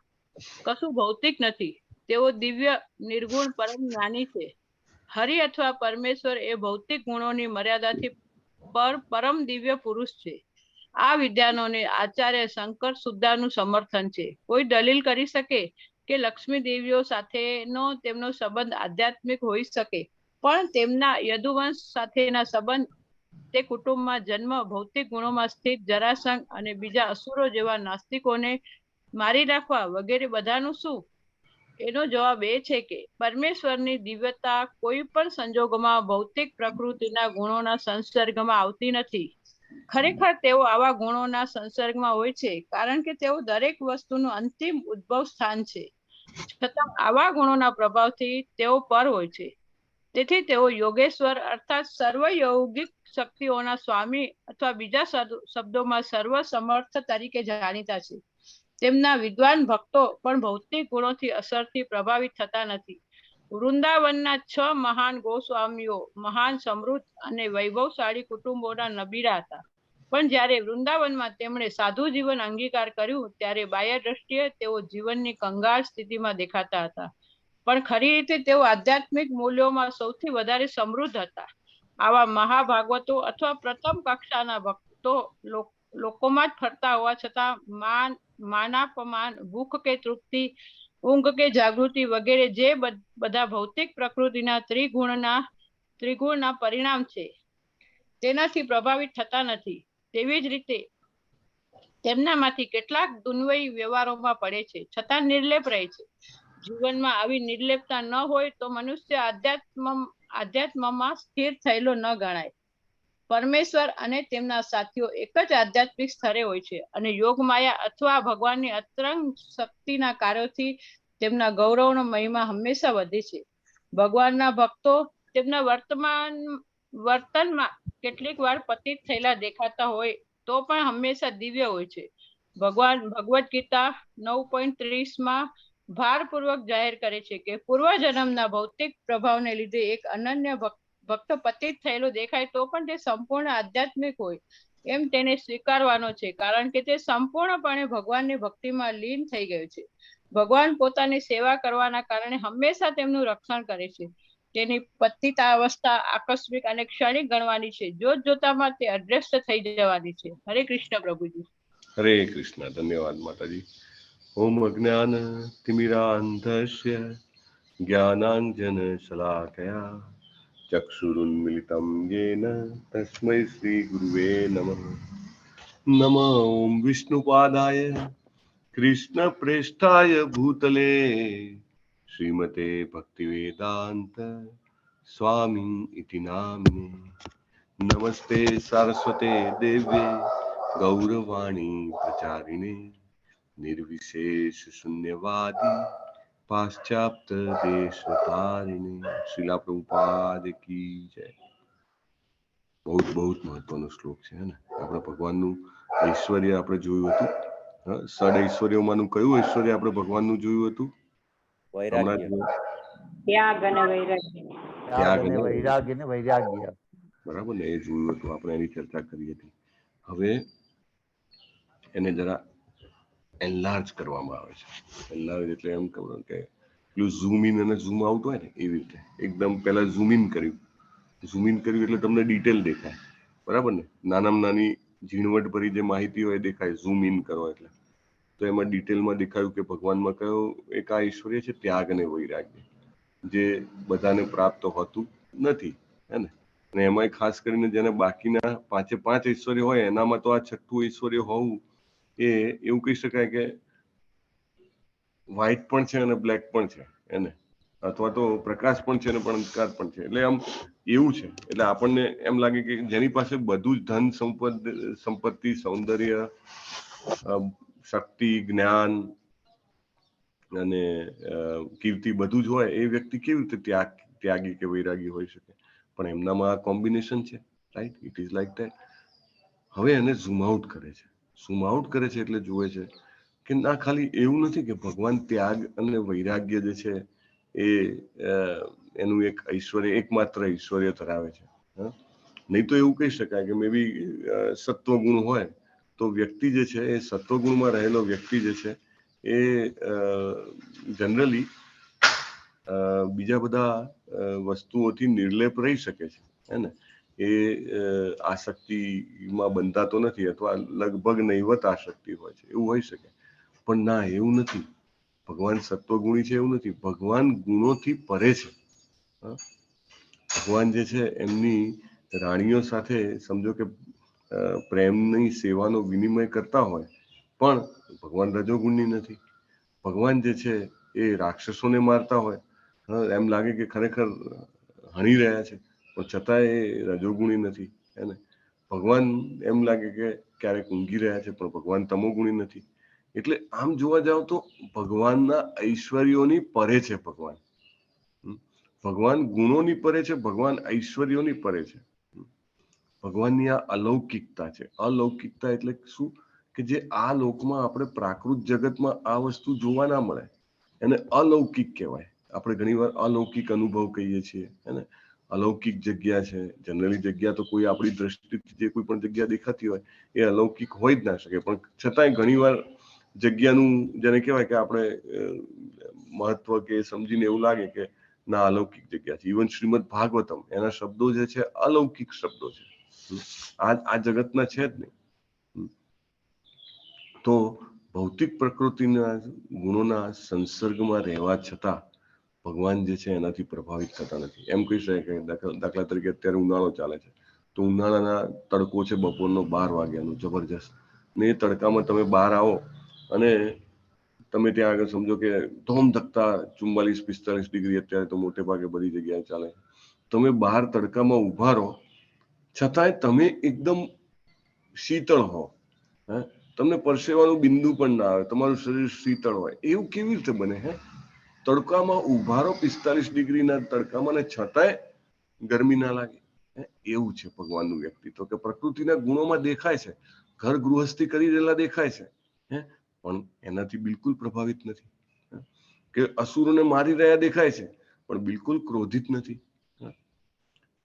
કશું ભૌતિક નથી. તેઓ દિવ્ય નિર્ગુણ પરમ જ્ઞાની છે. હરિ અથવા પરમેશ્વર એ ભૌતિક ગુણોની મર્યાદાથી પરમ દિવ્ય પુરુષ છે. આ વિદ્યાનોને આચાર્ય શંકર સુદ્ધાનું સમર્થન છે. કોઈ દલીલ કરી શકે કે લક્ષ્મી દેવીઓ સાથેનો તેમનો સંબંધ આધ્યાત્મિક હોઈ શકે, પણ તેમના યદુવંશ સાથેના સંબંધ, તે કુટુંબમાં જન્મ, ભૌતિક ગુણોમાં સ્થિત જરાસંઘ અને બીજા અસુરો જેવા નાસ્તિકોને મારી નાખવા વગેરે બધાનું શું? એનો જવાબ એ છે કે પરમેશ્વરની દિવ્યતા કોઈ પણ સંજોગોમાં ભૌતિક પ્રકૃતિના ગુણોના સંસર્ગમાં આવતી નથી. ખરેખર તેઓ આવા ગુણોના સંસર્ગમાં હોય છે કારણ કે તેઓ દરેક વસ્તુનું અંતિમ ઉદ્ભવ સ્થાન છે. છતાં આવા ગુણોના પ્રભાવથી તેઓ પર હોય છે. તેથી તેઓ યોગેશ્વર અર્થાત સર્વયૌગિક શક્તિઓના સ્વામી અથવા બીજા શબ્દોમાં સર્વ સમર્થ તરીકે જાણીતા છે. તેમના વિદ્વાન ભક્તો પણ ભૌતિક ગુણોથી અસરથી પ્રભાવિત થતા નથી. વૃંદાવનના 6 મહાન ગોસ્વામીઓ મહાન સમૃદ્ધ અને વૈભવશાળી કુટુંબોના નબીરા હતા, પણ જ્યારે વૃંદાવનમાં તેમણે સાધુ જીવન અંગીકાર કર્યું ત્યારે બાહ્ય દ્રષ્ટિએ તેઓ જીવનની કંગાળ સ્થિતિમાં દેખાતા હતા, પણ ખરી રીતે તેઓ આધ્યાત્મિક મૂલ્યોમાં સૌથી વધારે સમૃદ્ધ હતા. આવા મહાભાગવતો અથવા પ્રથમ કક્ષાના ભક્તો લોકોમાં જ ફરતા હોવા છતાં માનાપમાન, ભૂખ કે તૃપ્તિ, ઊંઘ કે જાગૃતિ વગેરે જે બધા ભૌતિક પ્રકૃતિના ત્રિગુણના પરિણામ છે તેનાથી પ્રભાવિત થતા નથી. તેવી જ રીતે તેમનામાંથી કેટલાક દુન્વયી વ્યવહારોમાં પડે છે છતાં નિર્લેપ રહે છે. જીવનમાં આવી નિર્લેપતા ન હોય તો મનુષ્ય આધ્યાત્મમાં સ્થિર થયેલો ન ગણાય. પરમેશ્વર અને તેમના સાથીઓ એક જ આધ્યાત્મિક સ્તરે હોય છે અને યોગ માયા અથવા ભગવાનની અંતરંગ શક્તિના કાર્યોથી તેમના ગૌરવનો મહિમા હંમેશા વધે છે. ભગવાનના ભક્તો તેમના વર્તનમાં કેટલીક વાર પતિત થયેલા દેખાતા હોય તો પણ હંમેશા દિવ્ય હોય છે. ભગવાન ભગવદ ગીતા 9.30 ભારપૂર્વક જાહેર કરે છે કે પૂર્વજન્મના ભૌતિક પ્રભાવને લીધે એક અનન્ય ભક્ત પતિત થયેલો દેખાય તો પણ તે સંપૂર્ણ આધ્યાત્મિક હોય એમ તેને સ્વીકારવાનો છે, કારણ કે તે સંપૂર્ણપણે ભગવાનની ભક્તિમાં લીન થઈ ગયું છે. ભગવાન પોતાની સેવા કરવાના કારણે હંમેશા તેમનું રક્ષણ કરે છે. તેની પતિતા અવસ્થા આકસ્મિક અને ક્ષણિક ગણવાની છે. જોત જોતામાં તે અદ્રશ્ય થઈ જવાની છે. હરે કૃષ્ણ પ્રભુજી. હરે કૃષ્ણ. ધન્યવાદ માતાજી. ઓમ અજ્ઞાન તિમિરાંધસ્ય જ્ઞાનાંજન શલાકયા ચક્ષુરુન્મિલિતમ યેન તસ્મૈ શ્રી ગુરુવે નમઃ. નમઃ ઓમ વિષ્ણુપાદાય કૃષ્ણ પ્રેષ્ઠાય ભૂતલે શ્રીમતે ભક્તિવેદાંત સ્વામી ઇતિ નામ્ને. નમસ્તે સારસ્વતે દેવ્યે ગૌરવાણી પ્રચારિણે નિર્વિશેષ શૂન્યવાદી પાશ્ચાત્ય દેશતારિણે. શ્રીલા પ્રભુપાદ કી જય. બહુ મહત્વનો શ્લોક છે ને. આપણે ભગવાનનું ઐશ્વર્ય આપણે જોયું હતું. સડ ઐશ્વર્યોમાંનું કયું ઐશ્વર્ય આપણે ભગવાનનું જોયું હતું? ત્યાગ અને વૈરાગ્ય. બરાબર ને, એ જોયું હતું આપણે, એની ચર્ચા કરી હતી. હવે એને જરા એનલાર્જ કરવામાં આવે છે. એનલાર્જ એટલે એમ કહું કે પેલું ઝૂમ ઇન અને ઝૂમ આઉટ હોય ને એવી રીતે. એકદમ પહેલા ઝૂમ ઇન કર્યું એટલે તમને ડિટેલ દેખાય, બરાબર ને. નાનામાં નાની ઝીણવટ ભરી જે માહિતી હોય દેખાય ઝૂમ ઇન કરો એટલે. તો એમાં ડિટેલમાં દેખાયું કે ભગવાનમાં કયો એક આ ઐશ્વર્ય છે, ત્યાગ અને વૈરાગ્ય, જે બધાને પ્રાપ્ત હોતું નથી, હે ને. અને એમાંય ખાસ કરીને જેને બાકીના 5 ઐશ્વર્ય હોય એનામાં તો આ 6થું ઐશ્વર્ય હોવું એ એવું કહી શકાય કે વ્હાઈટ પણ છે અને બ્લેક પણ છે, એને. અથવા તો પ્રકાશ પણ છે અને પણ અંધકાર પણ છે. એટલે આમ એવું છે. એટલે આપણને એમ લાગે કે જેની પાસે બધું જ ધન સંપત્તિ, સૌંદર્ય, શક્તિ, જ્ઞાન અને કીર્તિ બધું જ હોય એ વ્યક્તિ કેવી રીતે ત્યાગી કે વૈરાગી હોઈ શકે? પણ એમનામાં આ કોમ્બિનેશન છે, right? It is like that. હવે એને ઝૂમ આઉટ કરે છે. ઝૂમ આઉટ કરે છે એટલે જુએ છે કે ના ખાલી એવું નથી કે ભગવાન ત્યાગ અને વૈરાગ્ય જે છે એ એનું એક ઐશ્વર્ય, એકમાત્ર ઐશ્વર્ય ધરાવે છે. નહીં તો એવું કહી શકાય કે મે બી સત્વગુણ હોય તો વ્યક્તિ જે છે એ સત્વગુણમાં રહેલો વ્યક્તિ જે છે એ જનરલી બીજા બધા વસ્તુઓથી નિર્લેપ રહી શકે છે, હે ને. એ આસક્તિમાં બંધાતો નથી, અથવા લગભગ નહીવત આસક્તિ હોય છે, એવું હોઈ શકે. પણ ના, એવું નથી. ભગવાન સત્વગુણી છે એવું નથી. ભગવાન ગુણોથી પરે છે. ભગવાન જે છે એમની રાણીઓ સાથે સમજો કે પ્રેમની સેવાનો વિનિમય કરતા હોય, પણ ભગવાન રજોગુણની નથી. ભગવાન જે છે એ રાક્ષસોને મારતા હોય, એમ લાગે કે ખરેખર હણી રહ્યા છે, પણ છતાંય એ રજોગુણી નથી, હે ને. ભગવાન એમ લાગે કે ક્યારેક ઊંઘી રહ્યા છે, પણ ભગવાન તમોગુણી નથી. એટલે આમ જોવા જાવ તો ભગવાનના ઐશ્વર્યોની પરે છે ભગવાન. ભગવાન ગુણોની પરે છે, ભગવાન ઐશ્વર્યોની પરે છે. ભગવાનની આ અલૌકિકતા છે. અલૌકિકતા એટલે શું? કે જે આ લોકમાં આપણે પ્રાકૃત જગતમાં આ વસ્તુ જોવા ના મળે, એને અલૌકિક કહેવાય. આપણે ઘણીવાર અલૌકિક અનુભવ કહીએ છીએ, હે ને. અલૌકિક જગ્યા છે. જનરલી જગ્યા તો કોઈ આપણી દ્રષ્ટિથી જે કોઈ પણ જગ્યા દેખાતી હોય એ અલૌકિક હોય જ ના શકે, પણ છતાંય ઘણીવાર જગ્યાનું જેને કહેવાય કે આપણે મહત્વ કે સમજીને એવું લાગે કે ના, અલૌકિક જગ્યા છે. ઇવન શ્રીમદ ભાગવતમ, એના શબ્દો જે છે અલૌકિક શબ્દો છે. આ જગતના છે જ નહીં. તો ભૌતિક પ્રકૃતિના ગુણોના સંસર્ગમાં રહેવા છતાં ભગવાન જે છે એનાથી પ્રભાવિત થતા નથી. એમ કહી શકાય કે દાખલા તરીકે અત્યારે ઉનાળો ચાલે છે, તો ઉનાળાના તડકો છે બપોરનો 12 વાગ્યાનો જબરજસ્ત, ને એ તડકામાં તમે બહાર આવો અને તમે ત્યાં આગળ સમજો કે ધોમધકતા 44-45 ડિગ્રી અત્યારે તો મોટે ભાગે બધી જગ્યાએ ચાલે. તમે બહાર તડકામાં ઊભા રહો, છતાંય તમે એકદમ શીતળ હો, હે, તમને પરસેવાનું બિંદુ પણ ના આવે, તમારું શરીર શીતળ હોય. એવું કેવી રીતે બને? હે, તડકામાં ઊભા રહો 45 ડિગ્રીના તડકામાં, ને છતાંય ગરમી ના લાગે. એવું છે ભગવાનનું વ્યક્તિત્વ, કે પ્રકૃતિના ગુણોમાં દેખાય છે, ઘર ગૃહસ્થી કરી રહેલા દેખાય છે, હે, પણ એનાથી બિલકુલ પ્રભાવિત નથી. કે અસુરોને મારી રહ્યા દેખાય છે, પણ બિલકુલ ક્રોધિત નથી.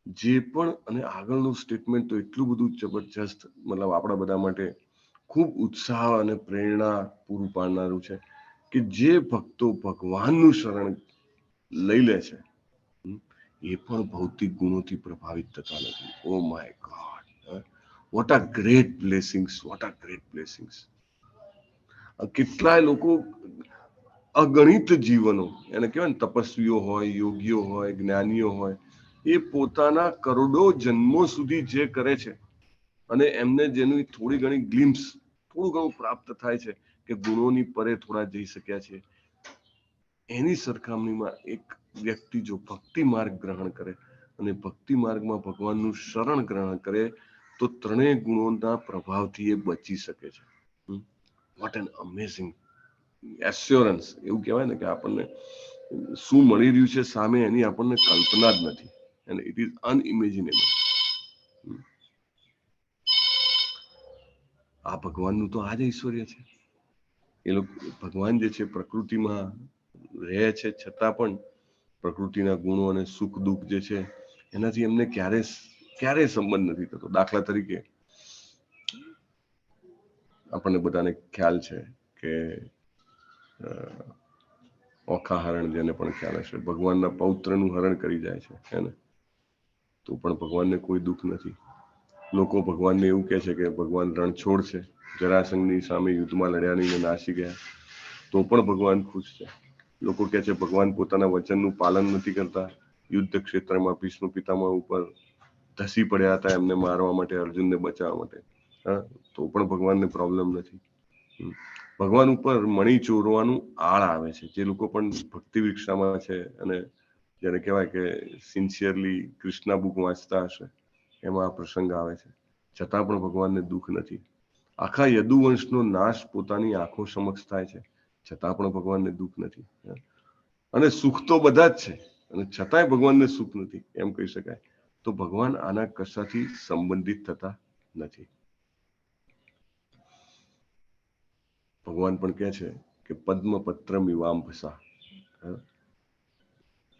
જે પણ, અને આગળનું સ્ટેટમેન્ટ તો એટલું બધું જબરજસ્ત, મતલબ આપણા બધા માટે ખૂબ ઉત્સાહ અને પ્રેરણા પૂરું પાડનારું છે, કે જે ભક્તો ભગવાનનું શરણ લઈ લે છે એ પણ ભૌતિક ગુણોથી પ્રભાવિત થતા નથી. Oh my God, what are great blessings, what are great blessings. કેટલાય લોકો અગણિત જીવનો, એને કહેવાય ને, તપસ્વીઓ હોય, યોગીઓ હોય, જ્ઞાનીઓ હોય, એ પોતાના કરોડો જન્મો સુધી જે કરે છે, અને એમને જેની થોડી ઘણી ગ્લિમ્સ, થોડું ઘણું પ્રાપ્ત થાય છે કે ગુણોની પરે થોડા જઈ શક્યા છે, એની સરખામણીમાં એક વ્યક્તિ જો ભક્તિ માર્ગ ગ્રહણ કરે અને ભક્તિ માર્ગમાં ભગવાનનું શરણ ગ્રહણ કરે, તો ત્રણેય ગુણોના પ્રભાવથી એ બચી શકે છે. What an amazing assurance. એવું કહેવાય ને કે આપણને શું મળી રહ્યું છે સામે, એની આપણને કલ્પના જ નથી, અને ઇટ ઇઝ અનઇમેજિનેબલ. આ ભગવાનનું તો આ જ ઐશ્વર્ય છે. એ લોકો, ભગવાન જે છે પ્રકૃતિમાં રહે છે, છતાં પણ પ્રકૃતિના ગુણો અને સુખ દુઃખ જે છે એનાથી એમને ક્યારે સંબંધ નથી થતો. દાખલા તરીકે આપણને બધાને ખ્યાલ છે કે ઓખા હરણ, જેને પણ ખ્યાલ હશે, ભગવાનના પૌત્રનું હરણ કરી જાય છે, હે ને, તો પણ ભગવાનને કોઈ દુઃખ નથી. લોકો ભગવાનને એવું કહે છે કે ભગવાન રણછોડ છે, જરાસંઘની સામે યુદ્ધમાં લડ્યા નહીં ને નાસી ગયા, તો પણ ભગવાન ખુશ છે. લોકો કહે છે ભગવાન પોતાના વચનનું પાલન નથી કરતા, યુદ્ધ ક્ષેત્રમાં ભીષ્મ પિતામહ ઉપર ધસી પડ્યા હતા એમને મારવા માટે, અર્જુનને બચાવવા માટે, તો પણ ભગવાનને પ્રોબ્લેમ નથી. ભગવાન ઉપર મણી ચોરવાનું આળ આવે છે. જે લોકો પણ ભક્તિ વિક્ષામાં છે, અને જેને કહેવાય કે સિન્સિયરલી કૃષ્ણા બુક વાંચતા હશે, એમાં આ પ્રસંગ આવે છે, છતાં પણ ભગવાનને દુઃખ નથી. આખા યદુવંશનો નાશ પોતાની આંખો સમક્ષ થાય છે, છતાં પણ ભગવાનને દુઃખ નથી. અને સુખ તો બધા જ છે, અને છતાંય ભગવાનને સુખ નથી, એમ કહી શકાય. તો ભગવાન આના કશાથી સંબંધિત થતા નથી. ભગવાન પણ કહે છે કે પદ્મપત્રમ ઇવાંભસા,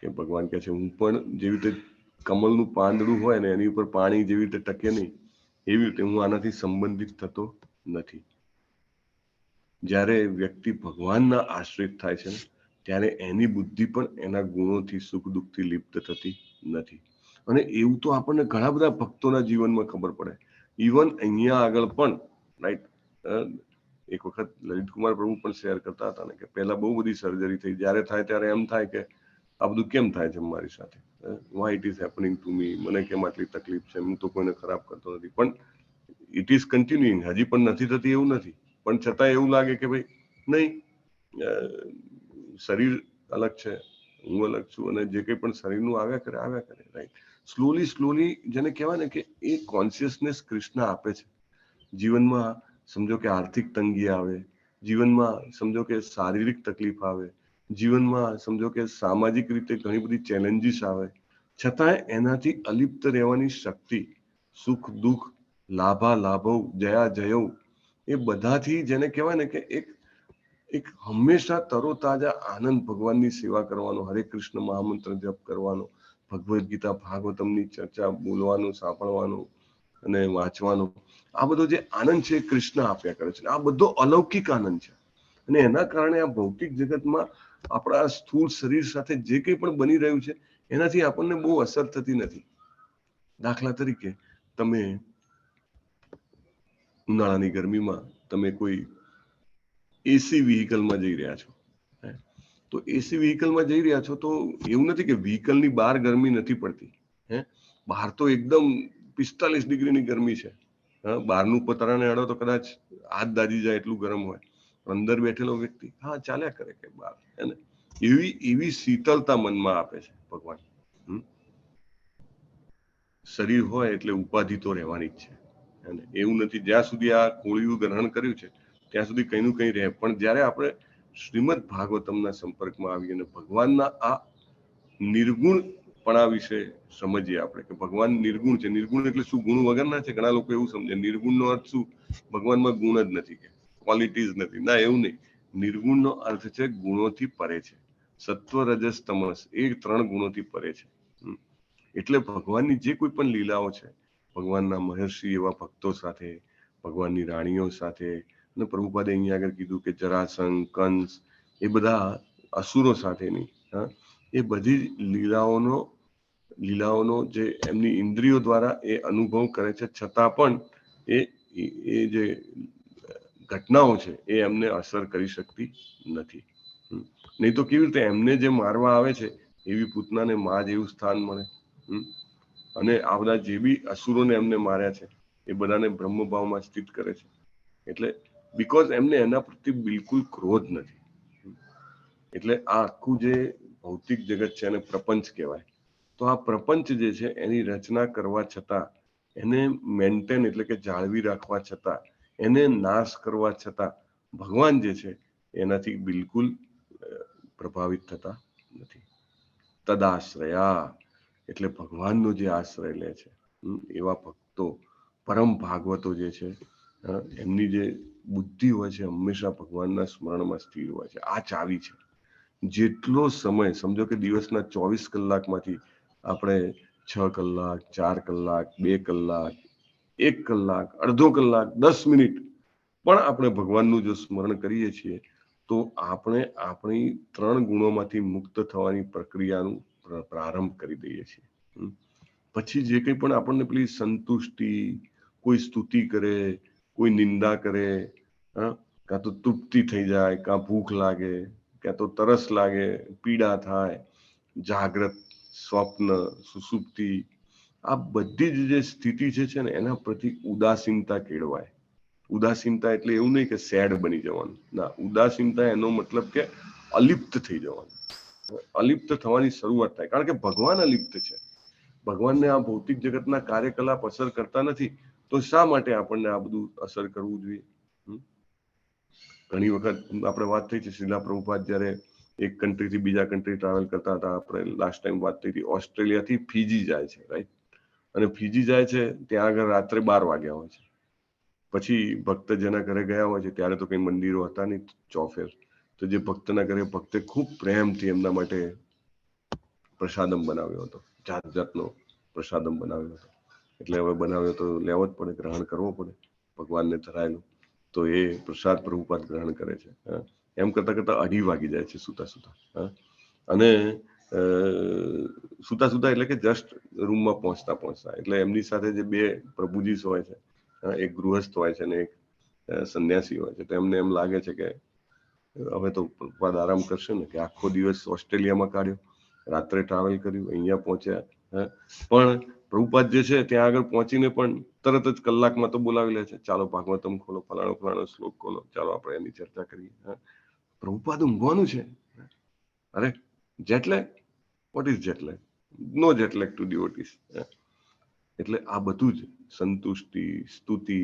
કે ભગવાન કહે છે હું પણ જેવી રીતે કમળનું પાંદડું હોય ને એની ઉપર પાણી જેવી રીતે ટકે નહીં, એવી રીતે હું આનાથી સંબંધિત થતો નથી. જ્યારે વ્યક્તિ ભગવાનના આશ્રિત થાય છે ને ત્યારે એની બુદ્ધિ પણ એના ગુણોથી સુખ દુઃખથી લિપ્ત થતી નથી. અને એવું તો આપણને ઘણા બધા ભક્તોના જીવનમાં ખબર પડે. ઇવન અહીંયા આગળ પણ રાઈટ, એક વખત લલિતકુમાર પ્રભુ પણ શેર કરતા હતા ને કે પહેલા બહુ બધી સર્જરી થઈ, જ્યારે થાય ત્યારે એમ થાય કે આ બધું કેમ થાય છે મારી સાથે, Y it is happening to me, મને કેમ આટલી તકલીફ છે, હું તો કોઈને ખરાબ કરતો નથી. પણ ઇટ ઇઝ કન્ટિન્યુઇંગ, હજી પણ નથી થતી એવું નથી, પણ છતાં એવું લાગે કે ભાઈ નહીં, શરીર અલગ છે, હું અલગ છું, અને જે કંઈ પણ શરીરનું આવ્યા કરે રાઈટ. સ્લોલી જેને કહેવાય ને કે એ કોન્શિયસનેસ કૃષ્ણ આપે છે જીવનમાં. સમજો કે આર્થિક તંગી આવે, જીવનમાં સમજો કે શારીરિક તકલીફ આવે, જીવનમાં સમજો કે સામાજિક રીતે ઘણી બધી ચેલેન્જીસ આવે, છતાંય એનાથી અલિપ્ત રહેવાની શક્તિ, સુખ દુઃખ, લાભા લાભવ, જયા જયવ, એ બધાથી જેને કહેવાય ને કે એક હંમેશા તરોતાજા આનંદ, ભગવાનની સેવા કરવાનો, હરે કૃષ્ણ મહામંત્ર જપ કરવાનો, ભગવદ્ ગીતા ભાગવતમની ચર્ચા બોલવાનું, સાંભળવાનું અને વાંચવાનું, આ બધો જે આનંદ છે એ કૃષ્ણ આપ્યા કરે છે. આ બધો અલૌકિક આનંદ છે. અને એના કારણે આ ભૌતિક જગતમાં આપણા સ્થૂળ શરીર સાથે જે કંઈ પણ બની રહ્યું છે એનાથી આપણને બહુ અસર થતી નથી. દાખલા તરીકે તમે ઉનાળાની ગરમીમાં તમે કોઈ એસી વ્હીકલમાં જઈ રહ્યા છો, તો એસી વ્હીકલમાં જઈ રહ્યા છો તો એવું નથી કે વ્હીકલની બહાર ગરમી નથી પડતી, બહાર તો એકદમ 45 ડિગ્રીની ગરમી છે. બહારનું પતરાને અડો તો કદાચ હાથ દાજી જાય એટલું ગરમ હોય, અંદર બેઠેલો વ્યક્તિ હા ચાલ્યા કરે કે બહાર, એને એવી શીતળતા મનમાં આપે છે ભગવાન. શરીર હોય એટલે ઉપાધિ તો રહેવાની જ છે, અને એવું નથી જ્યાં સુધી આ કોળિયું ગ્રહણ કર્યું છે ત્યાં સુધી કંઈનું કંઈ રહે. પણ જ્યારે આપણે શ્રીમદ ભાગવતમના સંપર્કમાં આવીએ અને ભગવાનના આ નિર્ગુણપણા વિશે સમજીએ આપણે કે ભગવાન નિર્ગુણ છે. નિર્ગુણ એટલે શું? ગુણ વગરના છે. ઘણા લોકો એવું સમજે નિર્ગુણનો અર્થ શું, ભગવાનમાં ગુણ જ નથી, કે ક્વોલિટીઝ નથી. ના, એવું નહીં. નિર્ગુણનો અર્થ છે ગુણોથી પરે છે. સત્વ રજસ તમસ એ 3 ગુણોથી પરે છે. એટલે ભગવાનની જે કોઈ પણ લીલાઓ છે, ભગવાનના મહર્ષિ એવા ભક્તો સાથે, ભગવાનની રાણીઓ સાથે, અને પ્રભુપાદે અહીંયા આગળ કીધું કે જરાસંઘ, કંસ, એ બધા અસુરો સાથેની, એ બધી લીલાઓનો જે એમની ઇન્દ્રિયો દ્વારા એ અનુભવ કરે છે, છતાં પણ એ જે ઘટનાઓ છે એ એમને અસર કરી શકતી નથી. નહીં તો કેવી રીતે એમને જે મારવા આવે છે એવી પૂતનાને માં જેવું સ્થાન મળે. અને આ બધા જે બી અસુરોને એમને માર્યા છે એ બધાને બ્રહ્મભાવમાં સ્થિત કરે છે. એટલે બીકોઝ એમને એના પ્રત્યે બિલકુલ ક્રોધ નથી. એટલે આ આખું જે ભૌતિક જગત છે એને પ્રપંચ કહેવાય. તો આ પ્રપંચ જે છે એની રચના કરવા છતાં, એને મેન્ટેન એટલે કે જાળવી રાખવા છતાં, એને નાશ કરવા છતાં ભગવાન જે છે એનાથી બિલકુલ પ્રભાવિત થતા નથી. તદાશ્રયા એટલે ભગવાનનો જે આશ્રય લે છે એવા ભક્તો, પરમ ભાગવતો જે છે, એમની જે બુદ્ધિ હોય છે હંમેશા ભગવાનના સ્મરણમાં સ્થિર હોય છે. આ ચાવી છે. જેટલો સમય સમજો કે દિવસના 24 કલાકમાંથી આપણે 6 કલાક, 4 કલાક, 2 કલાક, 1 કલાક, અડધો કલાક, 10 મિનિટ પણ આપણે ભગવાનનું જો સ્મરણ કરીએ છીએ તો આપણે આપણી 3 ગુણોમાંથી મુક્ત થવાની પ્રક્રિયાનું પ્રારંભ કરી દઈએ છીએ. પછી જે કંઈ પણ આપણને પેલી સંતુષ્ટિ, કોઈ સ્તુતિ કરે, કોઈ નિંદા કરે, કાં તો તૃપ્તિ થઈ જાય, કાં ભૂખ લાગે, કાં તો તરસ લાગે, પીડા થાય, જાગ્રત, સ્વપ્ન, સુષુપ્તિ, આ બધી જ જે સ્થિતિ છે ને એના પ્રતિ ઉદાસીનતા કેળવાય. ઉદાસીનતા એટલે એવું નહીં કે સેડ બની જવાનું, ના, ઉદાસીનતા એનો મતલબ કે અલિપ્ત થઈ જવાનું. અલિપ્ત થવાની શરૂઆત થાય, કારણ કે ભગવાન અલિપ્ત છે. ભગવાનને આ ભૌતિક જગતના કાર્યકલાપ અસર કરતા નથી, તો શા માટે આપણને આ બધું અસર કરવું જોઈએ? ઘણી વખત આપણે વાત થઈ છે, શ્રીલા પ્રભુપાદ જ્યારે એક કન્ટ્રીથી બીજા કન્ટ્રી ટ્રાવેલ કરતા હતા, આપણે લાસ્ટ ટાઈમ વાત થઈ હતી, ઓસ્ટ્રેલિયાથી ફીજી જાય છે, રાઈટ? અને ફીજી જાય છે ત્યાં આગળ રાત્રે 12 વાગ્યા હોય છે. પછી ભક્ત જેના ઘરે ગયા હોય છે ત્યારે તો કઈ મંદિરો હતા નહીં ચોફેર, તો જે ભક્તના ઘરે ભક્તે ખૂબ પ્રેમથી એમના માટે પ્રસાદમ બનાવ્યો હતો, જાત જાતનો પ્રસાદમ બનાવ્યો હતો. એટલે હવે બનાવ્યો તો લેવો જ પડે, ગ્રહણ કરવો પડે, ભગવાનને ધરાયેલું. તો એ પ્રસાદ પ્રભુપાદ ગ્રહણ કરે છે. એમ કરતા કરતા 2:30 વાગી જાય છે સુતા સુતા. અને સુતા સુતા એટલે કે જસ્ટ રૂમમાં પહોંચતા એટલે એમની સાથે જે 2 પ્રભુજી હોય છે, એક ગૃહસ્થ હોય છે અને એક સંન્યાસી હોય છે, તો એમને એમ લાગે છે કે હવે તો પ્રભુપાદ આરામ કરશે ને, કે આખો દિવસ ઓસ્ટ્રેલિયામાં કાઢ્યો, રાત્રે ટ્રાવેલ કર્યું, અહીંયા પહોંચ્યા. પણ પ્રભુપાદ જે છે ત્યાં આગળ પહોંચીને પણ તરત જ કલાકમાં તો બોલાવી લે છે, ચાલો ભાગવતમ ખોલો, ફલાણો શ્લોક ખોલો, ચાલો આપણે એની ચર્ચા કરીએ. પ્રભુપાદ ઊંઘવાનું છે. અરે jet lag, what is jet lag? No jet lag to devotees. એટલે આ બધું જ સંતુષ્ટિ, સ્તુતિ,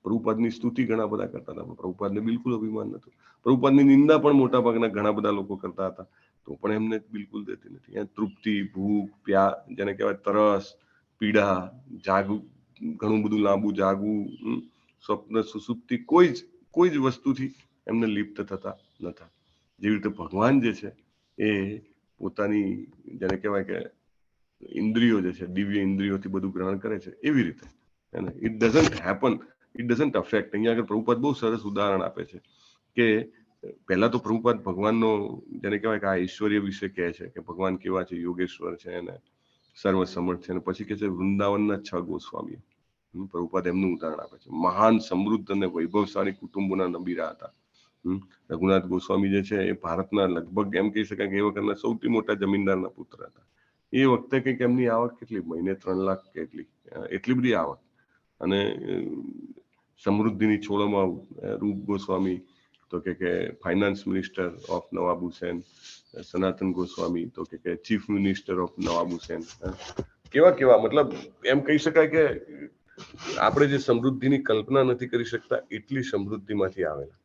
પ્રભુપાદની સ્તુતિ ઘણા બધા કરતા હતા, પ્રભુપાદને બિલકુલ અભિમાન નતું. પ્રભુપાદની નિંદા પણ મોટા ભાગના ઘણા બધા લોકો કરતા હતા, તો પણ એમને બિલકુલ દેતી નથી. તૃપ્તિ, ભૂખ, પ્યાસ, જેને કહેવાય તરસ, પીડા, જાગવું, ઘણું બધું લાંબુ જાગવું, સ્વપ્ન, સુસુપ્તિ, કોઈ જ વસ્તુથી એમને લિપ્ત થતા નતા. જેવી રીતે ભગવાન જે છે એ પોતાની જેને કહેવાય કે ઇન્દ્રિયો જે છે, દિવ્ય ઇન્દ્રિયોથી બધું ગ્રહણ કરે છે, એવી રીતે. It doesn't happen, it doesn't affect. અહીંયા આગળ પ્રભુપાદ બહુ સરસ ઉદાહરણ આપે છે કે પહેલા તો પ્રભુપાદ ભગવાનનો જેને કહેવાય કે આ ઐશ્વર્ય વિશે કહે છે કે ભગવાન કેવા છે, યોગેશ્વર છે અને સર્વસમર્થ છે. અને પછી કહે છે વૃંદાવનના 6 ગોસ્વામીઓ. પ્રભુપાદ એમનું ઉદાહરણ આપે છે. મહાન સમૃદ્ધ અને વૈભવશાળી કુટુંબોના નબીરા હતા. રઘુનાથ ગોસ્વામી જે છે એ ભારતના લગભગ એમ કહી શકાય કે એ વખતના સૌથી મોટા જમીનદારના પુત્ર હતા. એ વખતે કંઈક એમની આવક કેટલી, મહિને 3 લાખ કે એટલી બધી આવક. અને સમૃદ્ધિની છોડોમાં રૂપ ગોસ્વામી તો કે ફાઇનાન્સ મિનિસ્ટર ઓફ નવાબ હુસેન, સનાતન ગોસ્વામી તો કે ચીફ મિનિસ્ટર ઓફ નવાબ હુસેન. કેવા મતલબ એમ કહી શકાય કે આપણે જે સમૃદ્ધિની કલ્પના નથી કરી શકતા એટલી સમૃદ્ધિમાંથી આવેલા.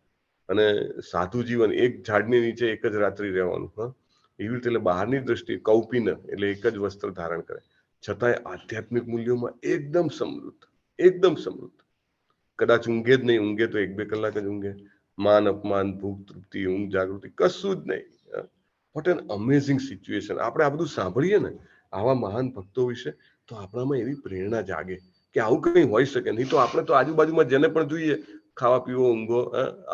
અને સાધુ જીવન, એક ઝાડની નીચે એક જ રાત્રિ રહેવાનું. એવી રીતે એટલે બહારની દ્રષ્ટિએ કૌપિન એટલે એક જ વસ્ત્ર ધારણ કરે, છતાંય આધ્યાત્મિક મૂલ્યોમાં એકદમ સમૃદ્ધ. કદાચ ઊંઘે જ નહીં, ઊંઘે તો 1-2 કલાક જ ઊંઘે. માન અપમાન, ભૂખ તૃપ્તિ, ઊંઘ જાગૃતિ કશું જ નહીં. What an amazing situation. આપણે આ બધું સાંભળીએ ને આવા મહાન ભક્તો વિશે, તો આપણામાં એવી પ્રેરણા જાગે કે આવું કંઈ હોઈ શકે. નહીં તો આપણે તો આજુબાજુમાં જેને પણ જોઈએ, ખાવા પીવો, ઊંઘો,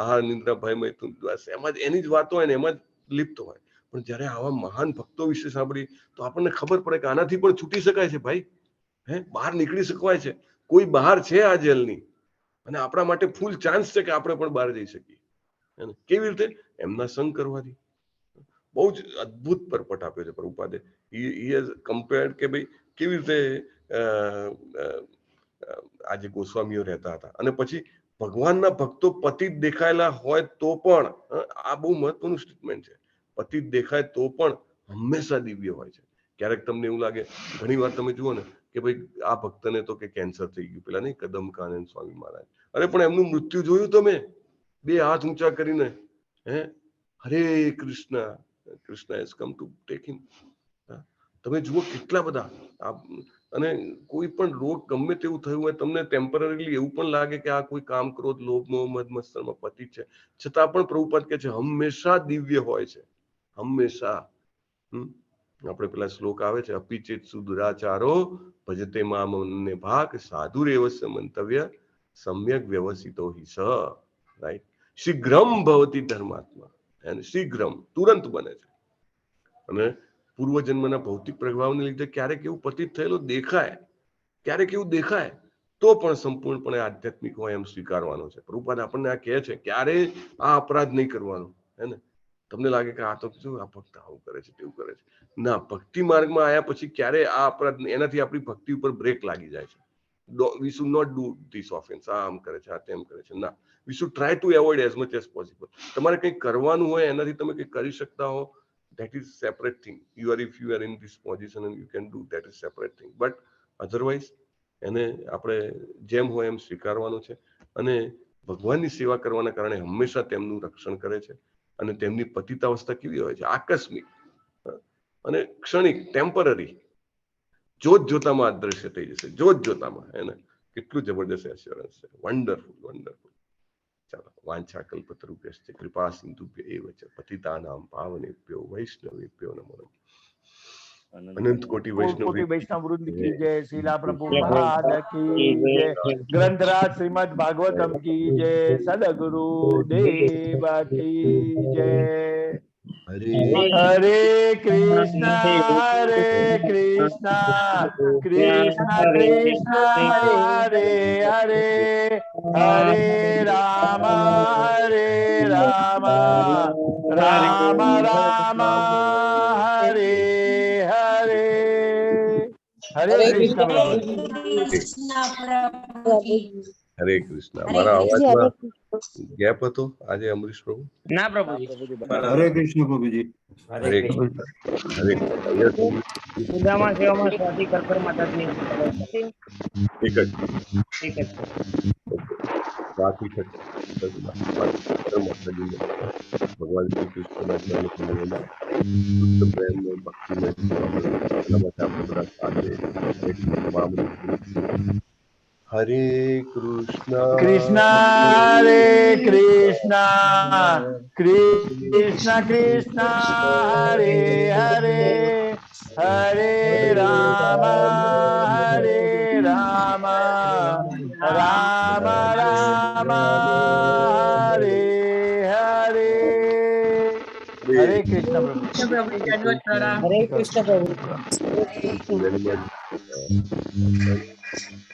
આહાર, નિંદ્રા, ભય, મૈથુન, એમાં જ એની જ વાતો હોય ને એમાં જ લિપ્ત હોય. પણ જ્યારે આવા મહાન ભક્તો વિશે સાંભળીએ તો આપણને ખબર પડે કે આનાથી પણ છૂટી શકાય છે ભાઈ. બહાર નીકળી શકાય છે. કોઈ બહાર છે આ જેલની, અને આપણા માટે ફૂલ ચાન્સ છે કે આપણે પણ બહાર જઈ શકીએ. કેવી રીતે? એમના સંગ કરવાથી. બહુ જ અદ્ભુત પરપટ આપ્યો છે પ્રભુપાદે. હી હેઝ કમ્પેર્ડ કે ભાઈ કેવી રીતે આજે ગોસ્વામીઓ રહેતા હતા. અને પછી ભગવાનના ભક્તો પતિત દેખાયેલા હોય તો પણ, આ બહુ મહત્વનું સ્ટેટમેન્ટ છે, પતિત દેખાય તો પણ હંમેશા દિવ્ય હોય છે. ક્યારેક તમને એવું લાગે, ઘણી વાર તમે જુઓ ને કે ભાઈ આ ભક્તને તો કે કેન્સર થઈ ગયું, પેલા નહીં કદમ કાનન સ્વામી મહારાજ, અરે પણ એમનું મૃત્યુ જોયું તમે? 2 હાથ ઊંચા કરીને Hare Krishna, Krishna has come to take him. તમે જુઓ કેટલા બધા. અને કોઈ પણ રોગ ગમે તેવું થયું હોય, તમને ટેમ્પરરીલી એવું પણ લાગે કે આ કોઈ કામ, ક્રોધ, લોભ, મોહ, મદ મત્સરમાં પતિત છે, છતાં પણ પ્રભુપાદ કહે છે હંમેશા દિવ્ય હોય છે, હંમેશા. આપણે પેલા શ્લોક આવે છે, અપિચેત સુદુરાચારો ભજતે મામને ભાગ સાધુરેવસ્ય મંતવ્ય સમ્યક વ્યવસિતો હિ સ. રાઈટ? શીઘ્રમ ભવતી ધર્માત્મા. અને શીઘ્રમ, તુરંત બને છે. અને પૂર્વજન્મના ભૌતિક પ્રભાવને લીધે ક્યારેક એવું પતિત થયેલું દેખાય, ક્યારેક એવું દેખાય, તો પણ સંપૂર્ણપણે આધ્યાત્મિક હોય એમ સ્વીકારવાનો છે. પ્રભુપાદ આપણને આ કહે છે, ક્યારે આ અપરાધ નહીં કરવાનો. હે ને? તમને લાગે કે આ તો શું, આ ભક્ત આવું કરે છે, તેવું કરે છે. ના, ભક્તિ માર્ગમાં આવ્યા પછી ક્યારે આ અપરાધ, એનાથી આપણી ભક્તિ ઉપર બ્રેક લાગી જાય છે. We should not do this offence. આમ કરે છે, આ તેમ કરે છે. ના, we should try to avoid as much as possible. તમારે કંઈક કરવાનું હોય, એનાથી તમે કંઈક કરી શકતા હો, that is separate thing. If you are in this position and you can do, that is separate thing. But otherwise એને આપણે જેમ હોય એમ સ્વીકારવાનું છે. અને ભગવાનની સેવા કરવાના કારણે હંમેશા તેમનું રક્ષણ કરે છે. અને તેમની પતિતાવસ્થા કેવી હોય છે? આકસ્મિક અને ક્ષણિક, ટેમ્પરરી. જોતામાં અદ્રશ્ય થઈ જશે, જોતામાં. એને કેટલું જબરદસ્ત એશ્યોરન્સ છે. Wonderful wonderful. ચાલો વાંછા કલ્પતરુભ્યશ્ચ કૃપા સિંધુભ્ય એવ ચ પતિતાનાં પાવનેભ્યો વૈષ્ણવેભ્યો નમો નમઃ. અનંત કોટી વૈષ્ણવ कोटि वैष्णव वृंद की जय, शीला प्रभुपाद की जय, ग्रंथराज श्रीमद् भागवतम की जय, सदगुरु देव की जय. हरे कृष्णा कृष्णा कृष्णा हरे हरे, हरे राम राम राम हरे हरे. हरे कृष्ण હરે કૃષ્ણ. મારા અવાજમાં ગેપ હતો આજે અમરીશ પ્રભુ? ના પ્રભુજી. હરે કૃષ્ણ પ્રભુજી. હરે કૃષ્ણ. હરે કૃષ્ણ. સુદામા સેવામાં સ્વાતિ કરકર માતાજી એક જ બાકી છે. ભગવાન શ્રી કૃષ્ણના જન્મમાં પ્રેમ ભક્તિમય આપણે બધા સાથે હરે કૃષ્ણ कृष्ण हरे कृष्ण कृष्ण कृष्ण हरे हरे, हरे राम राम राम हरे हरे. हरे कृष्ण प्रभु. हरे कृष्ण प्रभु. very much.